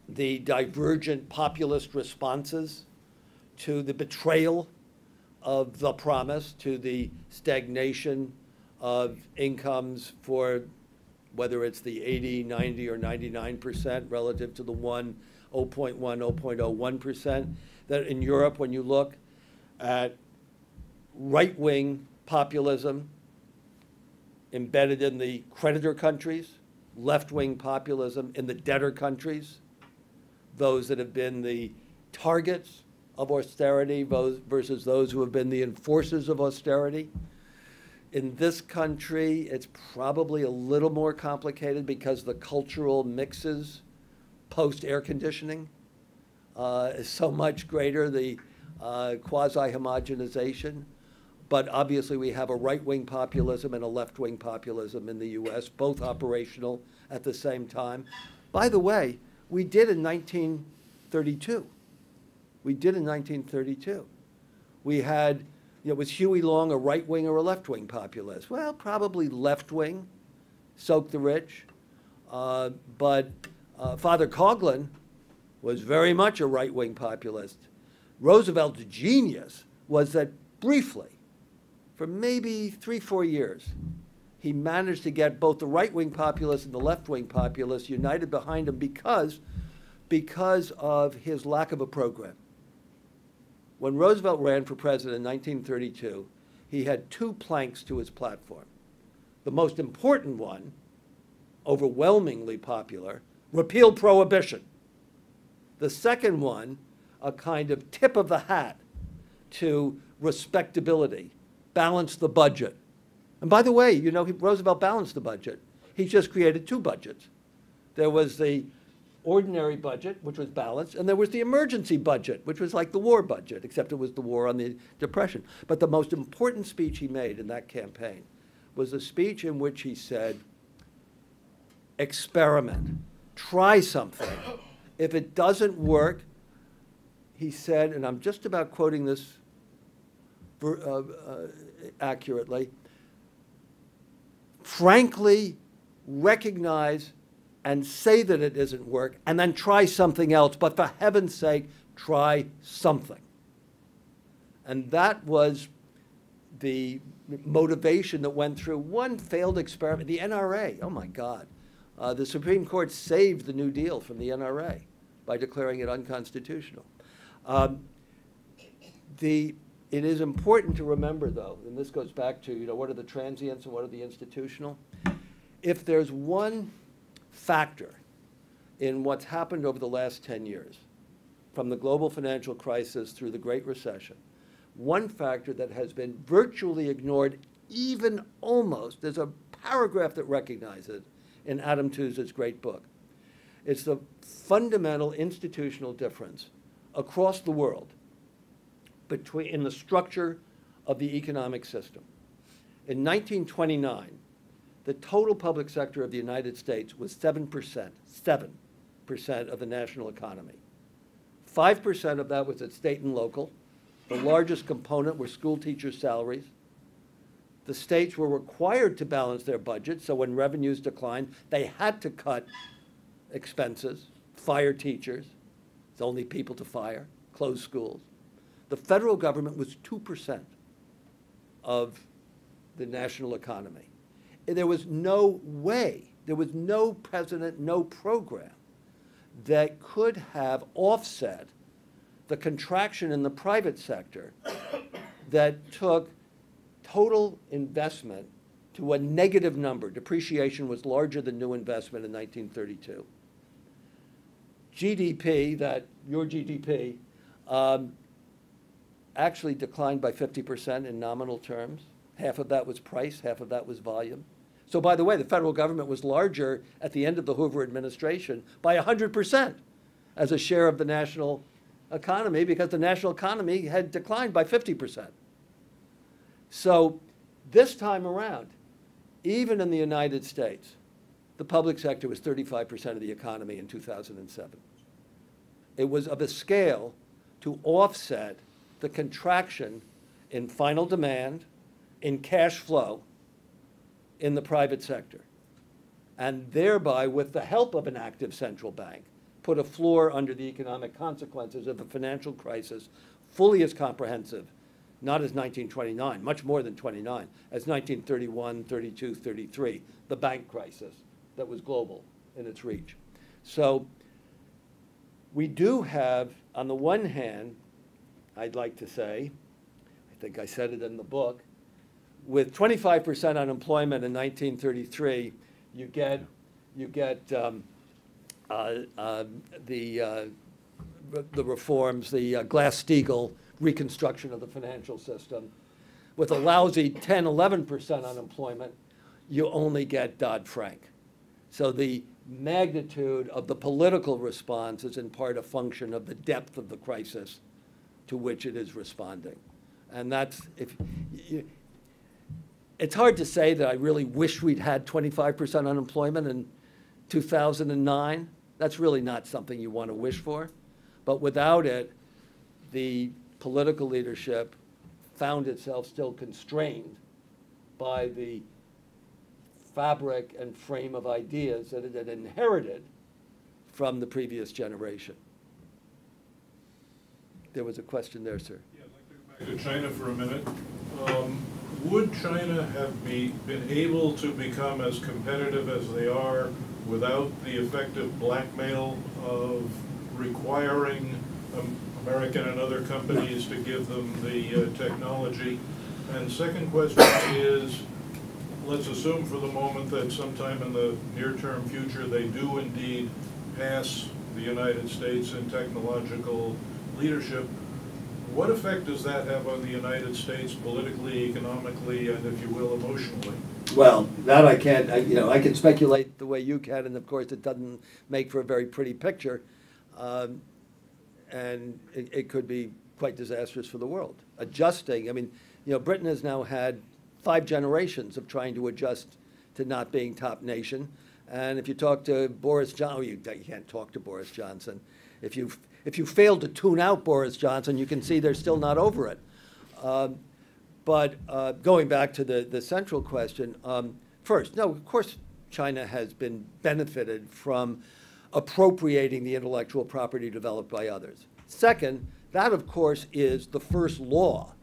the divergent populist responses to the betrayal of the promise, to the stagnation of incomes for whether it's the 80, 90, or 99% relative to the 0.1, 0.01%, that in Europe, when you look at right-wing populism embedded in the creditor countries, left-wing populism in the debtor countries, those that have been the targets of austerity versus those who have been the enforcers of austerity. In this country, it's probably a little more complicated because the cultural mixes post-air conditioning is so much greater, the quasi-homogenization. But obviously, we have a right-wing populism and a left-wing populism in the U.S., both operational at the same time. By the way, we did in 1932. We did in 1932. We had, was Huey Long a right-wing or a left-wing populist? Well, probably left-wing, soak the rich. But Father Coughlin was very much a right-wing populist. Roosevelt's genius was that briefly, for maybe 3-4 years, he managed to get both the right-wing populists and the left-wing populists united behind him because of his lack of a program. When Roosevelt ran for president in 1932, he had 2 planks to his platform. The most important one, overwhelmingly popular, repeal prohibition. The second one, a kind of tip of the hat to respectability, balance the budget. And by the way, you know, Roosevelt balanced the budget. He just created 2 budgets. There was the ordinary budget, which was balanced, and there was the emergency budget, which was like the war budget, except it was the war on the Depression. But the most important speech he made in that campaign was a speech in which he said, experiment, try something. If it doesn't work, he said, and I'm just about quoting this accurately, frankly recognize and say that it doesn't work, and then try something else, but for heaven's sake, try something. And that was the motivation that went through one failed experiment, the NRA, oh my God. The Supreme Court saved the New Deal from the NRA by declaring it unconstitutional. It is important to remember, though, and this goes back to, you know, what are the transients and what are the institutional? If there's one factor in what's happened over the last 10 years, from the global financial crisis through the Great Recession, one factor that has been virtually ignored, even almost, there's a paragraph that recognizes it in Adam Tooze's great book. It's the fundamental institutional difference across the world in the structure of the economic system. In 1929, the total public sector of the United States was 7% of the national economy. 5% of that was at state and local. The largest component were school teachers' salaries. The states were required to balance their budgets, so when revenues declined, they had to cut expenses, fire teachers, it's only people to fire, close schools. The federal government was 2% of the national economy. There was no way, there was no president, no program that could have offset the contraction in the private sector that took total investment to a negative number. Depreciation was larger than new investment in 1932. GDP, your GDP, actually declined by 50% in nominal terms. Half of that was price, half of that was volume. So by the way, the federal government was larger at the end of the Hoover administration by 100% as a share of the national economy, because the national economy had declined by 50%. So this time around, even in the United States, the public sector was 35% of the economy in 2007. It was of a scale to offset the contraction in final demand, in cash flow, in the private sector, and thereby, with the help of an active central bank, put a floor under the economic consequences of the financial crisis, fully as comprehensive, not as 1929, much more than 29, as 1931, 32, 33, the bank crisis that was global in its reach. So we do have, on the one hand, I'd like to say, I think I said it in the book, with 25% unemployment in 1933, you get the reforms, the Glass-Steagall reconstruction of the financial system. With a lousy 10, 11% unemployment, you only get Dodd-Frank. So the magnitude of the political response is in part a function of the depth of the crisis to which it is responding. And that's, it's hard to say that I really wish we'd had 25% unemployment in 2009. That's really not something you want to wish for. But without it, the political leadership found itself still constrained by the fabric and frame of ideas that it had inherited from the previous generation. There was a question there, sir. Yeah, I'd like to go back to China for a minute. would China have been able to become as competitive as they are without the effective blackmail of requiring American and other companies to give them the technology? And second question is, let's assume for the moment that sometime in the near-term future they do indeed pass the United States in technological leadership. What effect does that have on the United States politically, economically, and if you will, emotionally? Well, that I can't, I can speculate the way you can, and of course it doesn't make for a very pretty picture. And it could be quite disastrous for the world. Adjusting, Britain has now had 5 generations of trying to adjust to not being top nation. And if you talk to Boris Johnson, you can't talk to Boris Johnson. If you fail to tune out Boris Johnson, you can see they're still not over it. But going back to the central question, first, no, of course China has been benefited from appropriating the intellectual property developed by others. Second, that of course is the first law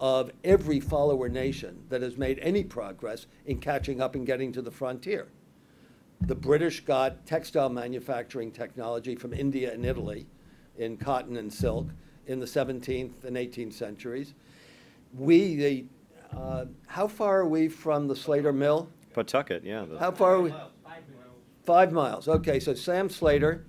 of every follower nation that has made any progress in catching up and getting to the frontier. The British got textile manufacturing technology from India and Italy in cotton and silk in the 17th and 18th centuries. How far are we from the Slater Mill? Pawtucket, yeah. How far are we? 5 miles. Okay, so Sam Slater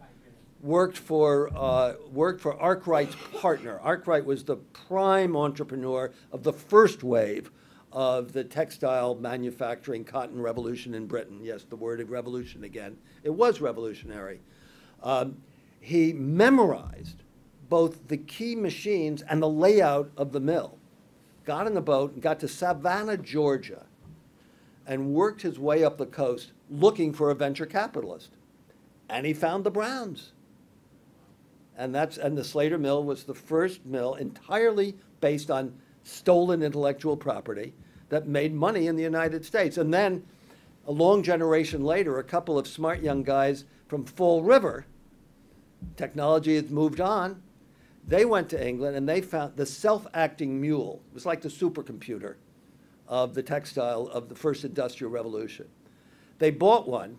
worked for Arkwright's partner. Arkwright was the prime entrepreneur of the first wave of the textile manufacturing cotton revolution in Britain. Yes, the word revolution again. It was revolutionary. He memorized both the key machines and the layout of the mill, got in the boat and got to Savannah, Georgia, and worked his way up the coast looking for a venture capitalist. And he found the Browns. And the Slater Mill was the first mill entirely based on stolen intellectual property that made money in the United States. And then, a long generation later, a couple of smart young guys from Fall River, technology has moved on, they went to England and they found the self-acting mule. It was like the supercomputer of the textile of the first industrial revolution. They bought one.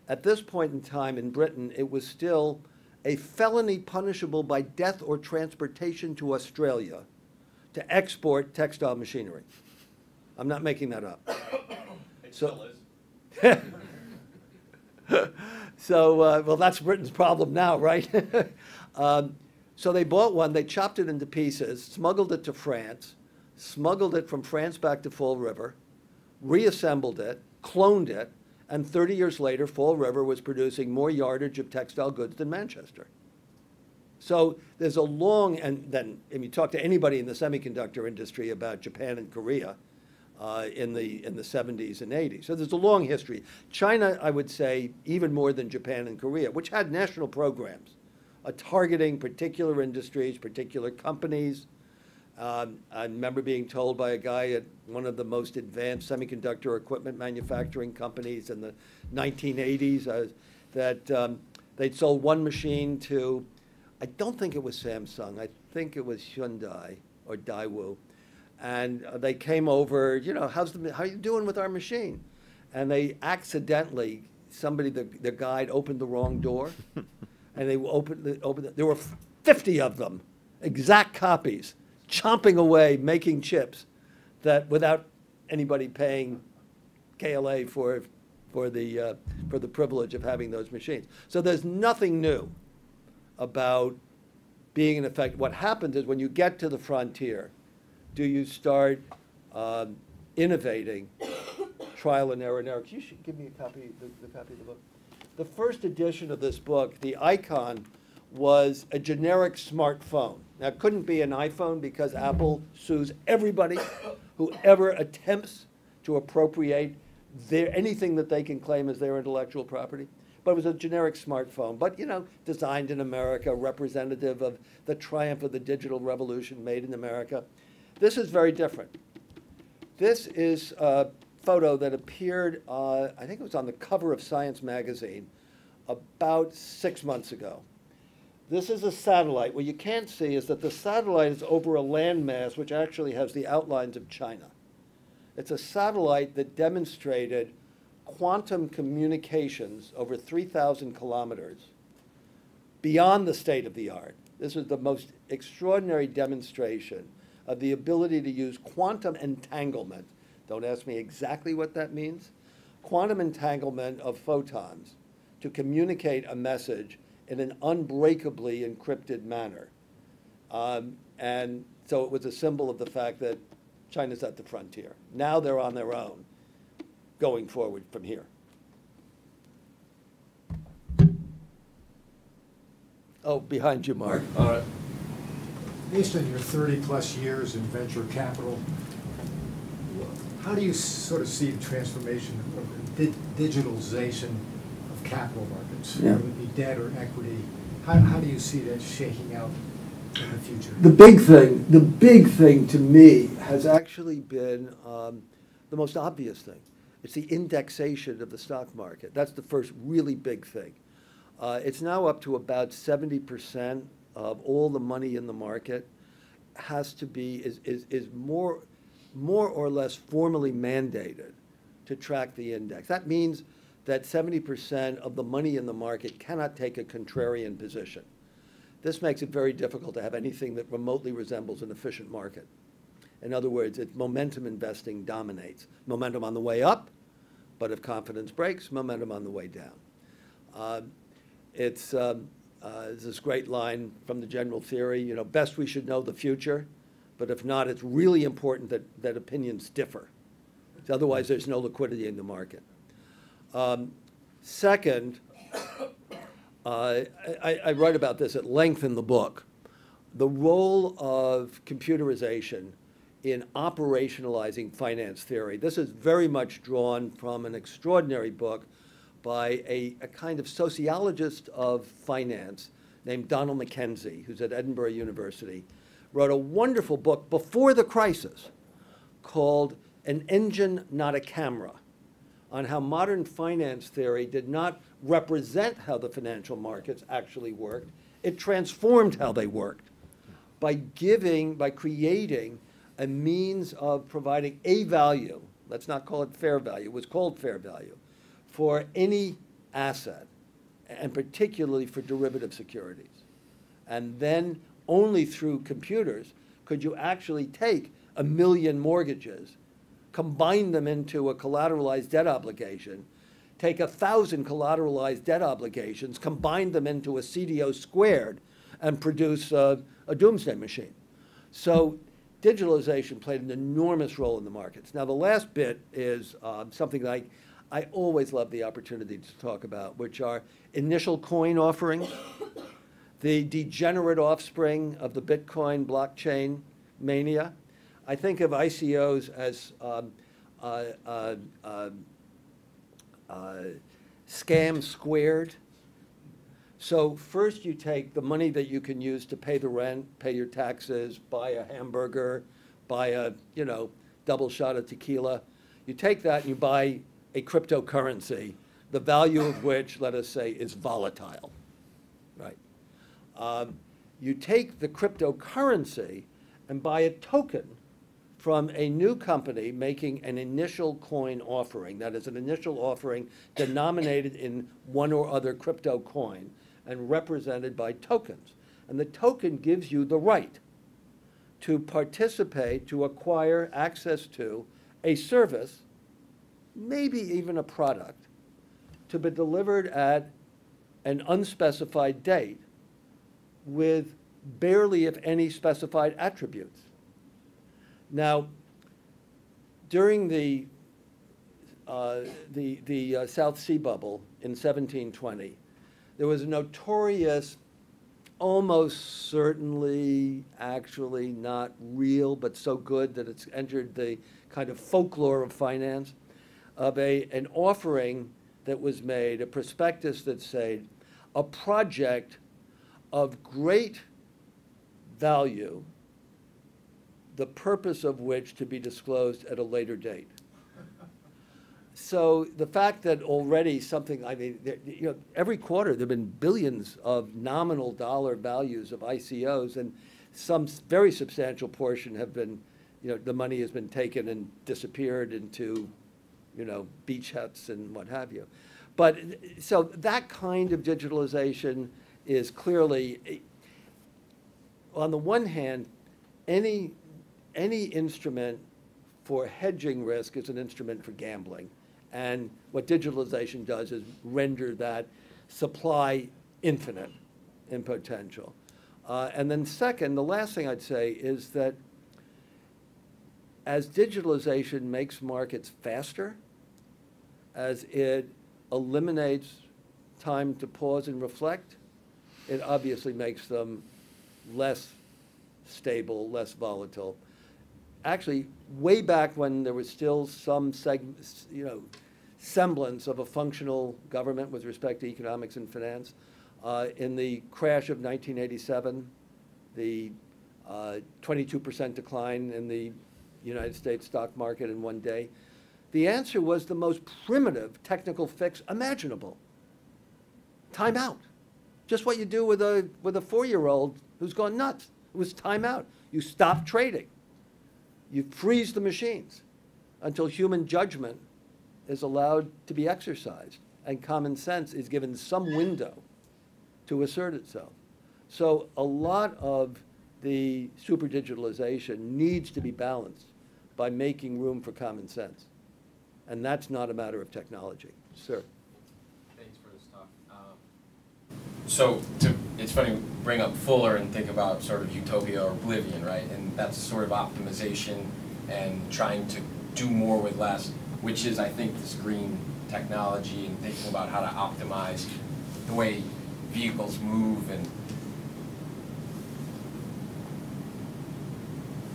At this point in time in Britain, it was still a felony punishable by death or transportation to Australia to export textile machinery. I'm not making that up. It still is. So, well, that's Britain's problem now, right? So they bought one, they chopped it into pieces, smuggled it to France, smuggled it from France back to Fall River, reassembled it, cloned it, and 30 years later, Fall River was producing more yardage of textile goods than Manchester. So there's a long, and then if you talk to anybody in the semiconductor industry about Japan and Korea in the 70s and 80s. So there's a long history. China, I would say, even more than Japan and Korea, which had national programs targeting particular industries, particular companies. I remember being told by a guy at one of the most advanced semiconductor equipment manufacturing companies in the 1980s that they'd sold one machine to, I don't think it was Samsung, I think it was Hyundai or Daewoo. And they came over, how are you doing with our machine? And they accidentally, the guide opened the wrong door. And they opened it. There were 50 of them, exact copies, chomping away, making chips, that without anybody paying KLA for the privilege of having those machines. So there's nothing new about being in effect. What happens is when you get to the frontier, do you start innovating, trial and error and error? You should give me a copy, the copy of the book. The first edition of this book, the icon was a generic smartphone. Now, it couldn't be an iPhone because Apple sues everybody who ever attempts to appropriate anything that they can claim as their intellectual property. But it was a generic smartphone, but designed in America, representative of the triumph of the digital revolution, made in America. This is very different. This is a photo that appeared, I think it was on the cover of Science magazine about 6 months ago. This is a satellite. What you can't see is that the satellite is over a landmass which actually has the outlines of China. It's a satellite that demonstrated quantum communications over 3,000 kilometers beyond the state of the art. This is the most extraordinary demonstration of the ability to use quantum entanglement. Don't ask me exactly what that means. Quantum entanglement of photons to communicate a message in an unbreakably encrypted manner. And so it was a symbol of the fact that China's at the frontier. Now they're on their own, going forward from here. Oh, behind you, Mark. All right. Based on your 30-plus years in venture capital, how do you sort of see the transformation of the digitalization of capital markets, whether it be debt or equity? How do you see that shaking out in the future? The big thing to me has actually been the most obvious thing. It's the indexation of the stock market. That's the first really big thing. It's now up to about 70% of all the money in the market has to be, is more or less formally mandated to track the index. That means that 70% of the money in the market cannot take a contrarian position. This makes it very difficult to have anything that remotely resembles an efficient market. In other words, momentum investing dominates. Momentum on the way up, but if confidence breaks, momentum on the way down. It's this great line from the general theory, you know, best we should know the future, but if not, it's really important that opinions differ. Otherwise, there's no liquidity in the market. Second, I write about this at length in the book, the role of computerization in operationalizing finance theory. This is very much drawn from an extraordinary book by a kind of sociologist of finance named Donald Mackenzie, who's at Edinburgh University, wrote a wonderful book before the crisis called An Engine, Not a Camera, on how modern finance theory did not represent how the financial markets actually worked. It transformed how they worked by creating a means of providing a value, let's not call it fair value, it was called fair value, for any asset, and particularly for derivative securities. And then only through computers could you actually take 1 million mortgages, combine them into a collateralized debt obligation, take 1,000 collateralized debt obligations, combine them into a CDO squared, and produce a doomsday machine. So digitalization played an enormous role in the markets. Now, the last bit is something that I always love the opportunity to talk about, which are initial coin offerings, the degenerate offspring of the Bitcoin blockchain mania. I think of ICOs as scam squared. So first you take the money that you can use to pay the rent, pay your taxes, buy a hamburger, buy a, you know, double shot of tequila. You take that and you buy a cryptocurrency, the value of which, let us say, is volatile, right? You take the cryptocurrency and buy a token from a new company making an initial coin offering, that is an initial offering denominated in one or other crypto coin and represented by tokens. And the token gives you the right to participate, to acquire access to a service, maybe even a product, to be delivered at an unspecified date with barely, if any, specified attributes. Now, during the South Sea bubble in 1720, there was a notorious, almost certainly, actually not real, but so good that it's entered the kind of folklore of finance, of an offering that was made, a prospectus that said, a project of great value, the purpose of which to be disclosed at a later date. So the fact that already something, I mean, you know, every quarter there have been billions of nominal dollar values of ICOs, and some very substantial portion have been, the money has been taken and disappeared into, beach huts and what have you. But so that kind of digitalization is clearly, on the one hand, any instrument for hedging risk is an instrument for gambling. And what digitalization does is render that supply infinite in potential. And then second, the last thing I'd say is that as digitalization makes markets faster, as it eliminates time to pause and reflect, it obviously makes them less stable, less volatile. Actually, way back when there was still some semblance of a functional government with respect to economics and finance, in the crash of 1987, the 22% decline in the United States stock market in one day, the answer was the most primitive technical fix imaginable. Time out. Just what you do with a 4-year-old who's gone nuts. It was time out. You stop trading. You freeze the machines until human judgment is allowed to be exercised and common sense is given some window to assert itself. So a lot of the super digitalization needs to be balanced by making room for common sense. And that's not a matter of technology. Sir. Thanks for this talk. It's funny to bring up Fuller and think about sort of utopia or oblivion, right? And that's sort of optimization and trying to do more with less, which is, I think, this green technology and thinking about how to optimize the way vehicles move. And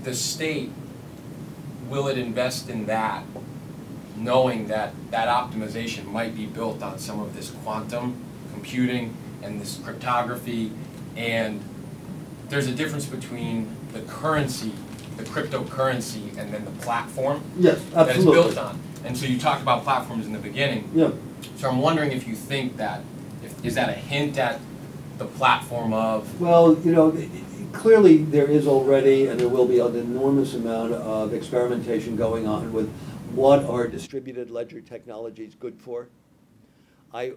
the state, will it invest in that, knowing that that optimization might be built on some of this quantum computing and this cryptography, and there's a difference between the currency, the cryptocurrency, and then the platform that it's built on. And so you talked about platforms in the beginning. Yeah. So I'm wondering if you think that, is that a hint at the platform of? Well, clearly there is already, and there will be an enormous amount of experimentation going on with what are distributed ledger technologies good for. I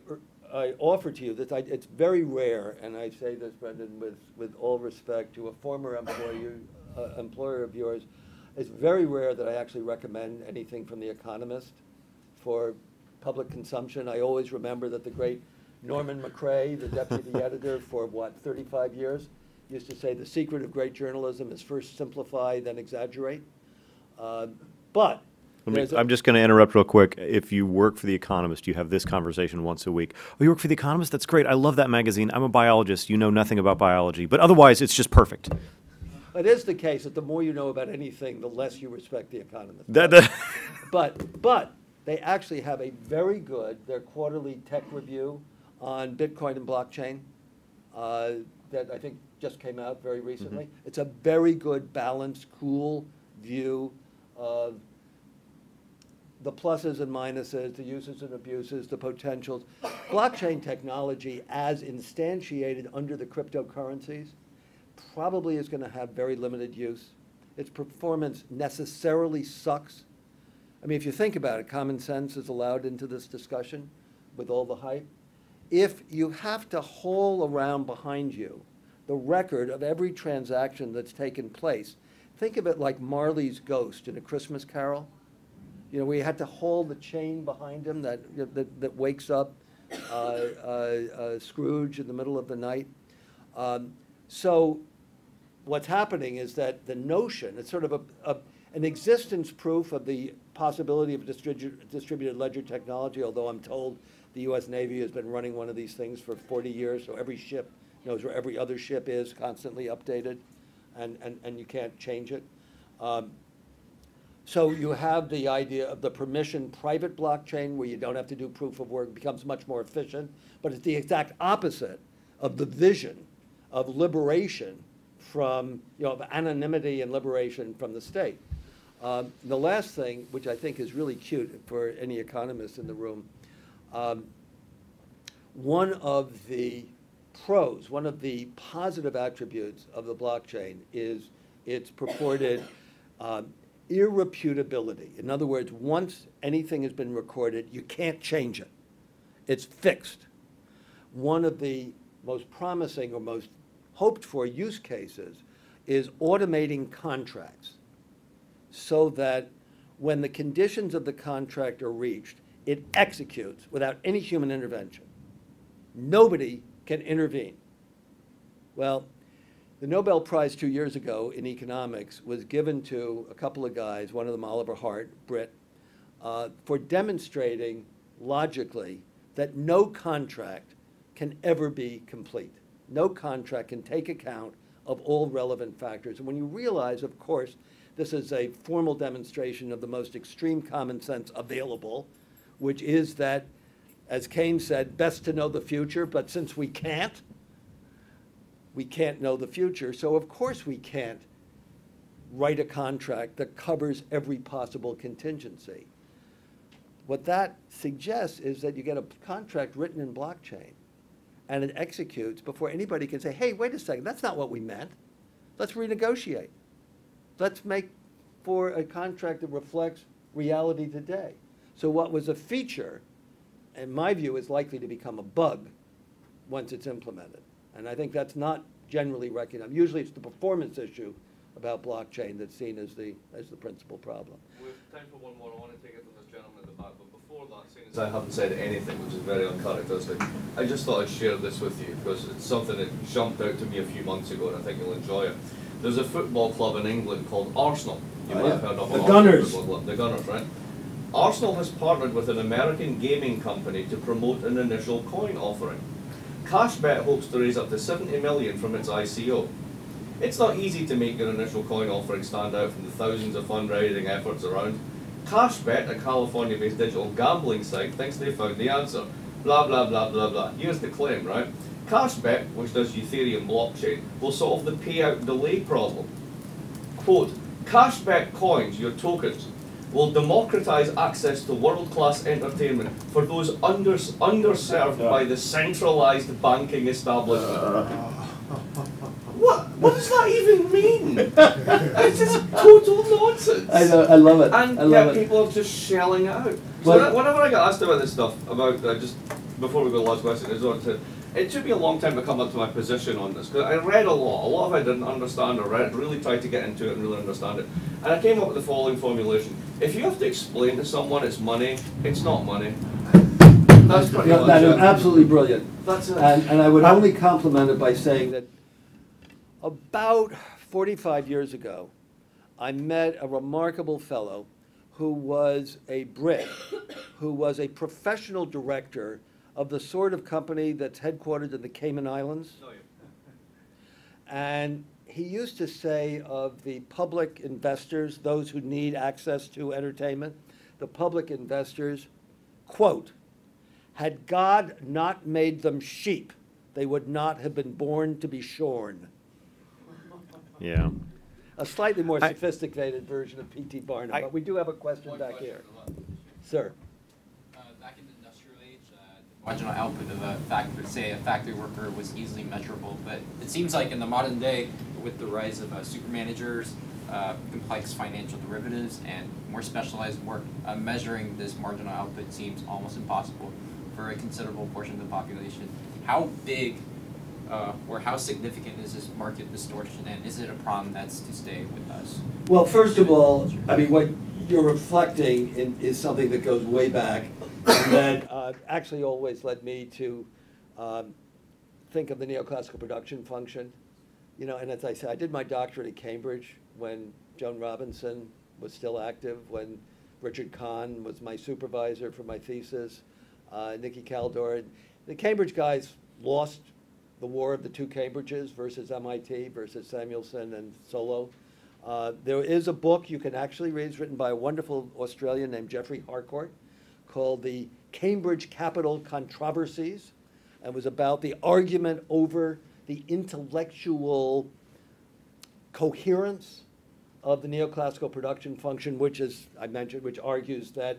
offer to you that it's very rare, and I say this, Brendan, with all respect to a former employer of yours, it's very rare that I actually recommend anything from The Economist for public consumption. I always remember that the great Norman McRae, the deputy editor for, 35 years, used to say the secret of great journalism is first simplify, then exaggerate. But I'm just going to interrupt real quick. If you work for The Economist, you have this conversation once a week. Oh, you work for The Economist? That's great. I love that magazine. I'm a biologist. You know nothing about biology. But otherwise, it's just perfect. It is the case that the more you know about anything, the less you respect The Economist. But they actually have a very good, their quarterly tech review on Bitcoin and blockchain that I think just came out very recently. Mm-hmm. It's a very good, balanced, cool view of the pluses and minuses, the uses and abuses, the potentials. Blockchain technology, as instantiated under the cryptocurrencies, probably is going to have very limited use. Its performance necessarily sucks. I mean, if you think about it, common sense is allowed into this discussion with all the hype. If you have to haul around behind you the record of every transaction that's taken place, think of it like Marley's ghost in A Christmas Carol. We had to haul the chain behind him that wakes up Scrooge in the middle of the night. So what's happening is that the notion, it's sort of an existence proof of the possibility of distributed ledger technology, although I'm told the U.S. Navy has been running one of these things for 40 years, so every ship knows where every other ship is, constantly updated, and you can't change it. So you have the idea of the permission private blockchain where you don't have to do proof of work, becomes much more efficient, but it's the exact opposite of the vision of liberation from, of anonymity and liberation from the state. The last thing, which I think is really cute for any economist in the room, one of the pros, one of the positive attributes of the blockchain is its purported irreputability. In other words, once anything has been recorded, you can't change it. It's fixed. One of the most promising or most hoped for use cases is automating contracts so that when the conditions of the contract are reached, it executes without any human intervention. Nobody can intervene. Well, the Nobel Prize 2 years ago in economics was given to a couple of guys, one of them Oliver Hart, Brit, for demonstrating logically that no contract can ever be complete. No contract can take account of all relevant factors. And when you realize, of course, this is a formal demonstration of the most extreme common sense available, which is that, as Keynes said, best to know the future, but since we can't know the future, so of course we can't write a contract that covers every possible contingency. What that suggests is that you get a contract written in blockchain, and it executes before anybody can say, hey, wait a second, that's not what we meant. Let's renegotiate. Let's make for a contract that reflects reality today. So what was a feature, in my view, is likely to become a bug once it's implemented. And I think that's not generally recognized. Usually it's the performance issue about blockchain that's seen as the principal problem. We have time for one more. I want to take it from this gentleman at the back, but before that, seeing as I haven't said anything, which is very uncharacteristic, I just thought I'd share this with you because it's something that jumped out to me a few months ago, and I think you'll enjoy it. There's a football club in England called Arsenal. You might have heard of it. The Gunners. The Gunners, right? Arsenal has partnered with an American gaming company to promote an initial coin offering. Cashbet hopes to raise up to 70 million from its ICO. It's not easy to make your initial coin offering stand out from the thousands of fundraising efforts around. Cashbet, a California-based digital gambling site, thinks they found the answer. Blah, blah, blah, blah, blah. Here's the claim, right? Cashbet, which does Ethereum blockchain, will solve the payout delay problem. Quote, Cashbet coins, your tokens, will democratize access to world-class entertainment for those underserved by the centralized banking establishment. What does that even mean? It's just total nonsense. I know, I love it. And yet people are just shelling it out. So whenever I get asked about this stuff, about just before we go to the last question, it took me a long time to come up to my position on this, because I read a lot of it I didn't understand, or really tried to get into it and really understand it. And I came up with the following formulation. If you have to explain to someone it's money, it's not money. That's pretty much that is it. absolutely brilliant. That's it. And I would only compliment it by saying that about 45 years ago, I met a remarkable fellow who was a Brit, who was a professional director of the sort of company that's headquartered in the Cayman Islands. Oh, yeah. And he used to say of the public investors, those who need access to entertainment, the public investors, quote, had God not made them sheep, they would not have been born to be shorn. Yeah. A slightly more sophisticated version of P.T. Barnum, but we do have a question back here. Sir. Back in the industrial age, the marginal output of a factory worker was easily measurable, but it seems like in the modern day, with the rise of super managers, complex financial derivatives, and more specialized work, measuring this marginal output seems almost impossible for a considerable portion of the population. How big or how significant is this market distortion, and is it a problem that's to stay with us? Well, first of all, I mean, what you're reflecting is something that goes way back, and that actually always led me to think of the neoclassical production function. You know, and as I said, I did my doctorate at Cambridge when Joan Robinson was still active, when Richard Kahn was my supervisor for my thesis, Nikki Kaldor. The Cambridge guys lost the war of the two Cambridges versus MIT versus Samuelson and Solow. There is a book you can actually read. It's written by a wonderful Australian named Geoffrey Harcourt called The Cambridge Capital Controversies, and was about the argument over the intellectual coherence of the neoclassical production function, which, as I mentioned, which argues that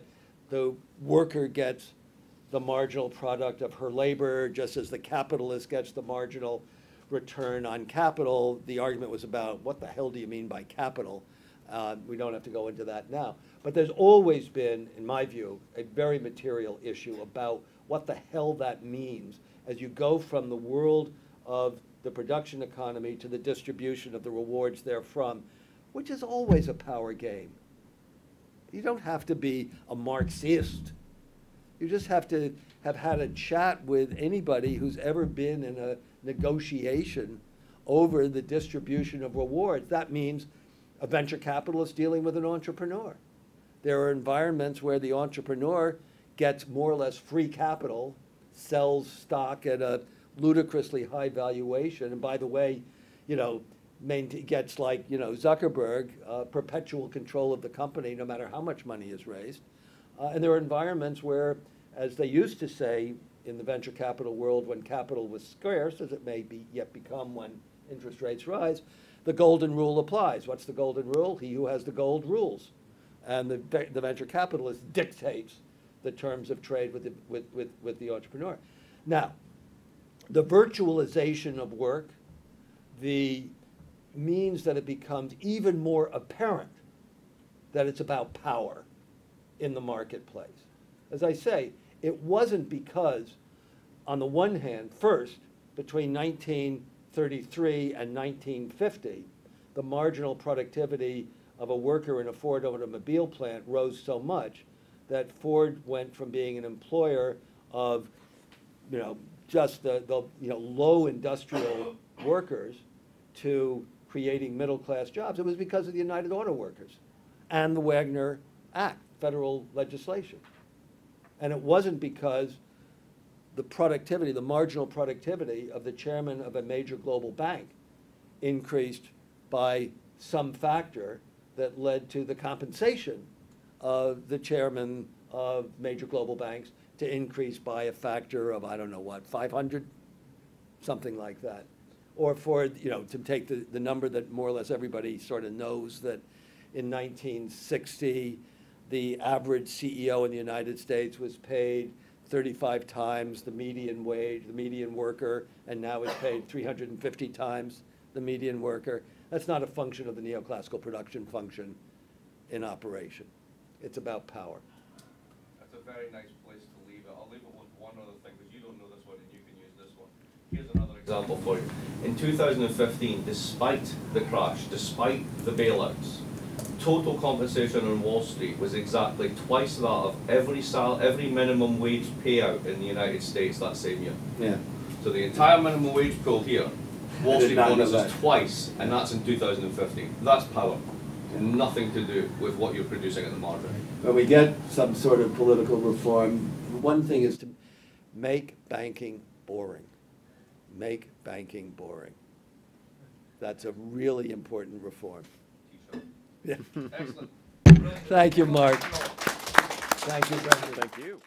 the worker gets the marginal product of her labor, just as the capitalist gets the marginal return on capital. The argument was about, what the hell do you mean by capital? We don't have to go into that now. But there's always been, in my view, a very material issue about what the hell that means as you go from the world of the production economy to the distribution of the rewards therefrom, which is always a power game. You don't have to be a Marxist. You just have to have had a chat with anybody who's ever been in a negotiation over the distribution of rewards. That means a venture capitalist dealing with an entrepreneur. There are environments where the entrepreneur gets more or less free capital, sells stock at a ludicrously high valuation, and by the way, you know, gets, like, you know, Zuckerberg, perpetual control of the company no matter how much money is raised. And there are environments where, as they used to say in the venture capital world when capital was scarce, as it may be yet become when interest rates rise, the golden rule applies. What's the golden rule? He who has the gold rules. And the venture capitalist dictates the terms of trade with the entrepreneur. Now, the virtualization of work, means that it becomes even more apparent that it's about power in the marketplace. As I say, it wasn't because, on the one hand, first, between 1933 and 1950, the marginal productivity of a worker in a Ford automobile plant rose so much that Ford went from being an employer of, you know, just the low industrial workers to creating middle-class jobs. It was because of the United Auto Workers and the Wagner Act, federal legislation. And it wasn't because the productivity, the marginal productivity of the chairman of a major global bank increased by some factor that led to the compensation of the chairman of major global banks to increase by a factor of, I don't know what, 500? Something like that. Or for, you know, to take the number that more or less everybody sort of knows, that in 1960, the average CEO in the United States was paid 35 times the median wage, the median worker, and now is paid 350 times the median worker. That's not a function of the neoclassical production function in operation. It's about power. That's a very nice place to leave it. I'll leave it with one other thing, because you don't know this one and you can use this one. Here's another example for you. In 2015, despite the crash, despite the bailouts, total compensation on Wall Street was exactly twice that of every minimum wage payout in the United States that same year. Yeah. So the entire minimum wage pool here, Wall Street bonus is twice, and that's in 2015. That's power. Nothing to do with what you're producing at the margin. When we get some sort of political reform, one thing is to make banking boring. Make banking boring. That's a really important reform. Yeah. Excellent. Thank you, Mark. Thank you, Brendan. Thank you.